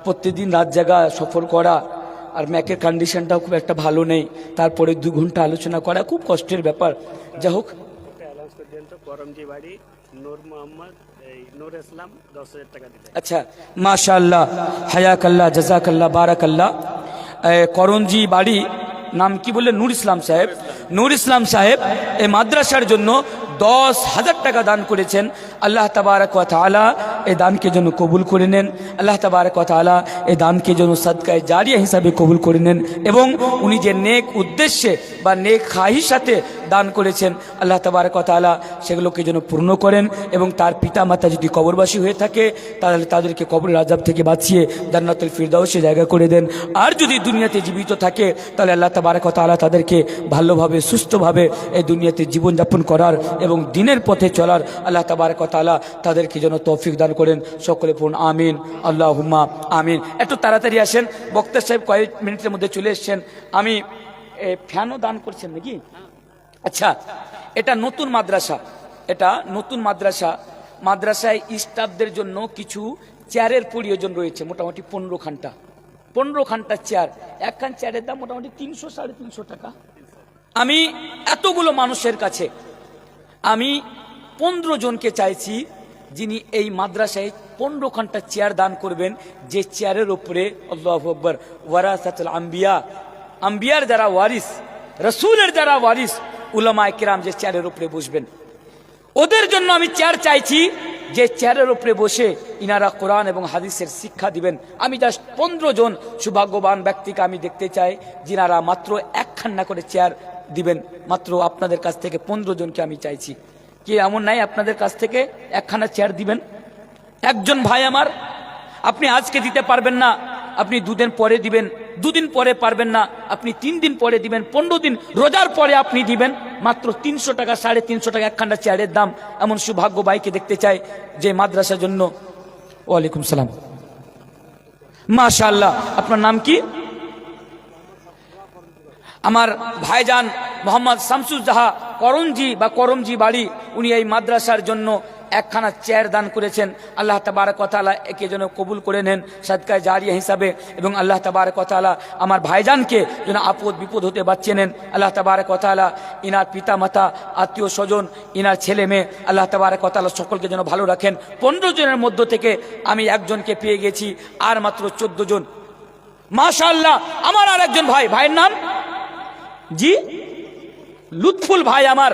প্রত্যেক দিন রাত জাগা সফর করা আর ম্যাকের কন্ডিশনটাও খুব একটা ভালো নেই, তারপরে 2 ঘন্টা আলোচনা করা খুব কষ্টের ব্যাপার। যা হোক, আচ্ছা, মাশাআল্লাহ, হায়াকাল্লাহ, জাযাকাল্লাহ, বারাকাল্লাহ। করঞ্জি বাড়ি, নাম কি বললেন? নূর ইসলাম সাহেব। নূর ইসলাম সাহেব এই মাদ্রাসার জন্য 10,000 টাকা দান করেছেন। আল্লাহ তাবারক ওয়া তাআলা এই দানকে যেন কবুল করে নেন, আল্লাহ তাবারক ওয়া তাআলা এই দানকে যেন সাদকায়ে জারিয়া হিসাবে কবুল করে নেন, এবং উনি যে নেক উদ্দেশ্যে বা নেক খাহিসাতে দান করেছেন আল্লাহ তাবারক ওয়া তাআলা সেগুলোকে যেন পূর্ণ করেন, এবং তার পিতা মাতা যদি কবরবাসী হয়ে থাকে তাহলে তাদেরকে কবরের আযাব থেকে বাঁচিয়ে জান্নাতুল ফিরদাউসে জায়গা করে দেন। আর যদি দুনিয়াতে জীবিত থাকে তাহলে আল্লাহ তাবারক ওয়া তাআলা তাদেরকে ভালোভাবে সুস্থভাবে এই দুনিয়াতে জীবনযাপন করার এবং দিনের পথে চলার আল্লাহ তাবারক ওয়া তাআলা তাদেরকে যেন তৌফিক দান করেন। সকলে পড়ুন আমিন, আল্লাহুম্মা আমিন। একটু তাড়াতাড়ি আসেন, বক্তা সাহেব কয়েক মিনিটের মধ্যে চলে এসছেন। আমি ফ্যানও দান করছেন নাকি? আচ্ছা, এটা নতুন মাদ্রাসা, এটা নতুন মাদ্রাসা। মাদ্রাসায় স্টাফদের জন্য কিছু চেয়ারের প্রয়োজন রয়েছে, মোটামুটি 15 খানটা চেয়ার। একখান চেয়ারের দাম মোটামুটি 300-350 টাকা। আমি এতগুলো মানুষের কাছে আমি 15 জনকে চাইছি যিনি এই মাদ্রাসায় 15 খানটা চেয়ার দান করবেন, যে চেয়ারের উপরে আল্লাহু আকবার ওয়ারাসাতুল আম্বিয়া, আম্বিয়ার যারা ওয়ারিস, রাসূলের যারা ওয়ারিস উলামায়ে কিরাম যে চেয়ারের উপরে বসবেন, ওদের জন্য আমি চেয়ার চাইছি, যে চেয়ারের উপরে বসে ইনারা কোরআন এবং হাদিসের শিক্ষা দিবেন। আমি জাস্ট 15 জন সৌভাগ্যবান ব্যক্তিকে আমি দেখতে চাই যিনারা মাত্র একখানা করে চেয়ার দিবেন। মাত্র আপনাদের কাছ থেকে 15 জনকে আমি চাইছি। কি এমন নাই আপনাদের কাছ থেকে একখানা চেয়ার দিবেন? একজন ভাই আমার, আপনি আজকে দিতে পারবেন না, আপনি 2 দিন পরে দিবেন, 2 দিন পরে পারবেন না, আপনি 3 দিন পরে দিবেন, 15 দিন রোজার পরে আপনি দিবেন। মাত্র 300 টাকা, 350 টাকা একখানা চেয়ারের দাম। এমন সৌভাগ্য ভাইকে দেখতে চাই যে মাদ্রাসার জন্য। ওয়ালাইকুম সালাম, মাশাআল্লাহ। আপনার নাম কি? আমার ভাইজান মোহাম্মদ শামসুজ্জাহা করঞ্জি বা করমজি বাড়ি, উনি এই মাদ্রাসার জন্য একখানা চেয়ার দান করেছেন। আল্লাহ তাবারক ওয়া তাআলা একে যেন কবুল করে নেন সাদকায়ে জারিয়া হিসাবে, এবং আল্লাহ তাবারক ওয়া তাআলা আমার ভাইজানকে যেন আপদ বিপদ হতে বাঁচিয়ে নেন। আল্লাহ তাবারক ওয়া তাআলা ইনার পিতা মাতা, আত্মীয় স্বজন, ইনার ছেলে মেয়ে, আল্লাহ তাবারক ওয়া তাআলা সকলকে যেন ভালো রাখেন। 15 জনের মধ্য থেকে আমি একজনকে পেয়ে গেছি, আর মাত্র 14 জন। মাশাআল্লাহ। আমার আর একজন ভাই, ভাইয়ের নাম জি লুৎফুল ভাই, আমার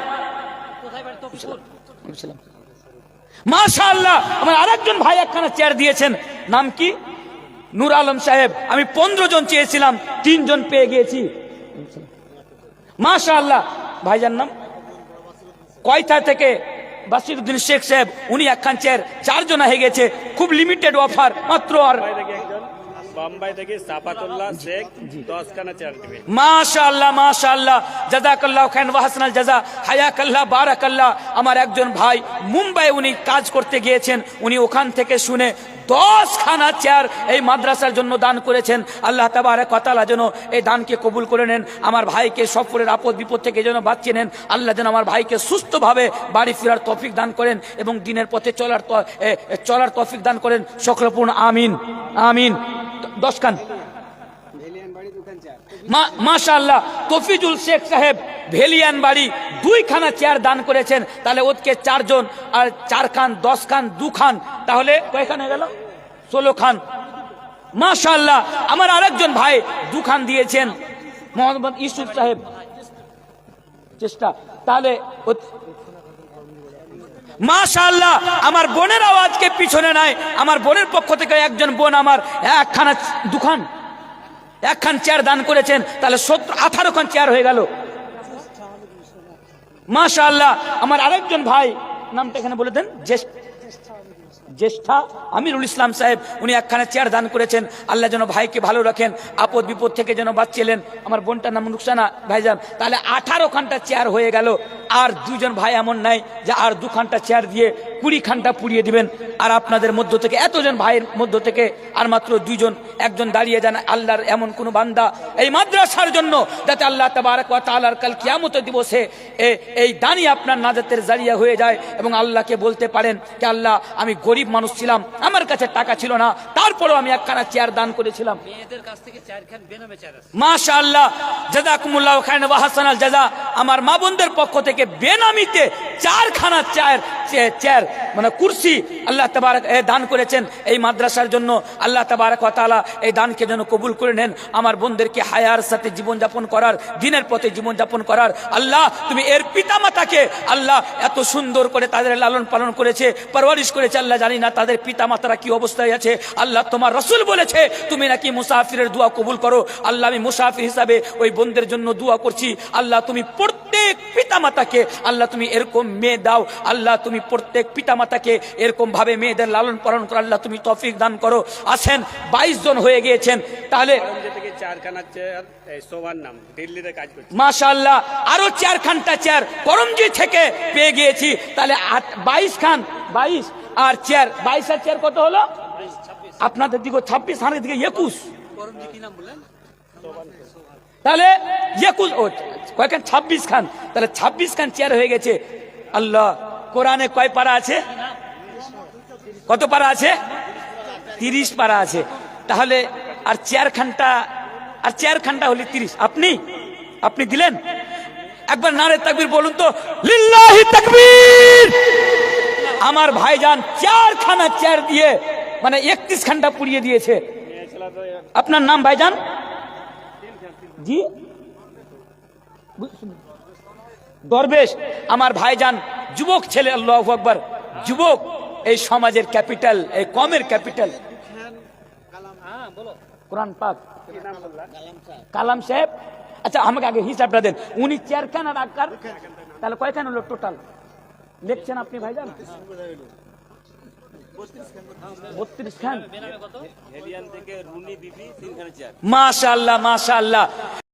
মাশাআল্লাহ। আমার আরেকজন ভাই একখানা চেয়ার দিয়েছেন, নাম কি? নূর আলম সাহেব। আমি 15 জন চেয়েছিলাম, 3 জন পেয়ে গিয়েছি। মাশাআল্লাহ। ভাইজান নাম কয়থা থেকে বাসিরউদ্দিন শেখ সাহেব, উনি একখান চেয়ার 4 জন হয়ে গেছে। খুব লিমিটেড অফার মাত্র। আর বোম্বাই থেকে সাফাতুল্লাহ শেখ 10 খানা চেয়ার দিবে। মাশাআল্লাহ মাশাআল্লাহ, জাযাকাল্লাহু খায়রান ওয়া হাসানাল জাযা, হায়াকাল্লাহ বারাকাল্লাহ। আমার একজন ভাই মুম্বাই উনি কাজ করতে গিয়েছেন, উনি ওখান থেকে শুনে 10 খানা চেয়ার এই মাদ্রাসার জন্য দান করেছেন। আল্লাহ তাবারক ওয়া তাআলা যেন এই দানকে কবুল করে নেন। আমার ভাইকে সফরের আপদ বিপদ থেকে যেন বাঁচিয়ে নেন। আল্লাহ যেন আমার ভাইকে সুস্থভাবে বাড়ি ফেরার তৌফিক দান করেন এবং দিনের পথে চলার তৌফিক দান করেন। সকলপূর্ণ আমিন আমিন। 10 খান। মাশাআল্লাহ। তফিজুল শেখ সাহেব ভেলিয়ান বাড়ি 2 খানা চেয়ার দান করেছেন। তাহলে ওকে 4 জন, আর 4 খান 10 খান 2 খান, তাহলে কয়খান হয়ে গেল? 16 খান। মাশাআল্লাহ। আমার আরেকজন ভাই 2 খান দিয়েছেন, মোহাম্মদ ইউসুফ সাহেব চেষ্টা। তাহলে মাশাআল্লাহ। আমার বোনের আওয়াজকে পিছনে নাই, আমার বোনের পক্ষ থেকে একজন বোন আমার একখানা 2 খান একখান চেয়ার দান করেছেন। তাহলে 18 খান চেয়ার হয়ে গেল। মাশাআল্লাহ। আমার আরেকজন ভাই, নামটা এখানে বলে দেন, জ্যেষ্ঠা আমিরুল ইসলাম সাহেব, উনি একখানা চেয়ার দান করেছেন। আল্লাহ যেন ভাইকে ভালো রাখেন, আপদ বিপদ থেকে যেন বাঁচিয়েলেন। আমার বোনটার নাম রুকসানা ভাইজান। তাহলে 18 খানটা চেয়ার হয়ে গেল। আর 2 জন ভাই এমন নাই যে আর 2 খানটা চেয়ার দিয়ে 20 খানটা পুড়িয়ে দিবেন। আর আপনাদের মধ্য থেকে, এতজন ভাইয়ের মধ্য থেকে আর মাত্র 2 জন, একজন দাঁড়িয়ে যান। আল্লাহর এমন কোন বান্দা এই মাদ্রাসার জন্য, যাতে আল্লাহ তাবারক ওয়া তাআলার কাল কিয়ামতের দিবসে এই দানই আপনার নাজাতের জারিয়া হয়ে যায়, এবং আল্লাহকে বলতে পারেন যে আল্লাহ, আমি গরিব মানুষ ছিলাম, আমার কাছে টাকা ছিল না, তারপরেও আমি একখানা চেয়ার দান করেছিলাম। মেয়েদের কাছ থেকে 4 খান বেনামে চেয়ার আছে। মাশাআল্লাহ, জাযাকুমুল্লাহু খায়রান ওয়া হাসানাল জাযা। আমার মা বোনদের পক্ষ থেকে বেনামিতে 4 খানা চেয়ার মানে কুরসি আল্লাহ তাবারক দান করেছেন এই মাদ্রাসার জন্য। আল্লাহ তাবারক ওয়া তাআলা এই দানকে যেন কবুল করে নেন। আমার বোনদেরকে হায়ার সাথে জীবনযাপন করার, দিনের পথে জীবনযাপন করার, আল্লাহ তুমি এর পিতামাতাকে আল্লাহ এত সুন্দর করে তাদের লালন পালন করেছে, পরওয়ারিশ করেছে। আল্লাহ জানি না তাদের পিতামাতারা কি অবস্থায় আছে। আল্লাহ তোমার রাসূল বলেছে তুমি নাকি মুসাফিরের দোয়া কবুল করো। আল্লাহ আমি মুসাফির হিসাবে ওই বোনদের জন্য দোয়া করছি। আল্লাহ তুমি প্রত্যেক পিতামাতাকে আল্লাহ তুমি এরকম মেয়ে দাও। আল্লাহ তুমি প্রত্যেক পিতামাতাকে এরকম ভাবে মেয়েদের লালন পালন করো। আল্লাহ তুমি তৌফিক দান করো। আসেন 22 জন হয়ে গিয়েছেন। তাহলে 4 খানা চেয়ার সোভার নাম দিল্লিতে কাজ করছে। মাশাআল্লাহ। আরো 4 খানটা চেয়ার করমজি থেকে পেয়ে গিয়েছি। তাহলে 22 খান, 22 আর চেয়ার, 22 আর চেয়ার কত হলো? আপনাদের দিকে 26, আমাদের দিকে 21। করমজি কি নাম বলেন? তাহলে 21 কয়খান? 26 খান। তাহলে 26 খান চেয়ার হয়ে গেছে। আল্লাহ, কোরআনে কয় পারা আছে? কত পারা আছে? 30 পারা আছে। তাহলে আর চেয়ার খানটা হলে 30। আপনি দিলেন? একবার নারে তাকবীর বলুন তো, লিল্লাহি তাকবীর। আমার ভাইজান 4 খানা চেয়ার দিয়ে মানে 31 খানটা পুড়িয়ে দিয়েছে। আপনার নাম ভাইজান? জি দরবেশ। আমার ভাইজান যুবক ছেলে, আল্লাহু আকবার, যুবক এই সমাজের ক্যাপিটাল, এই কমের ক্যাপিটাল। কোরআন পাক কালাম সাহেব। আচ্ছা আমাকে আগে হিসাবটা দেন। উনি 4 খান আর আকার, তাহলে কয়খান হলো টোটাল? লিখছেন আপনি ভাইজান? 32 খান। মাশাআল্লাহ মাশাআল্লাহ।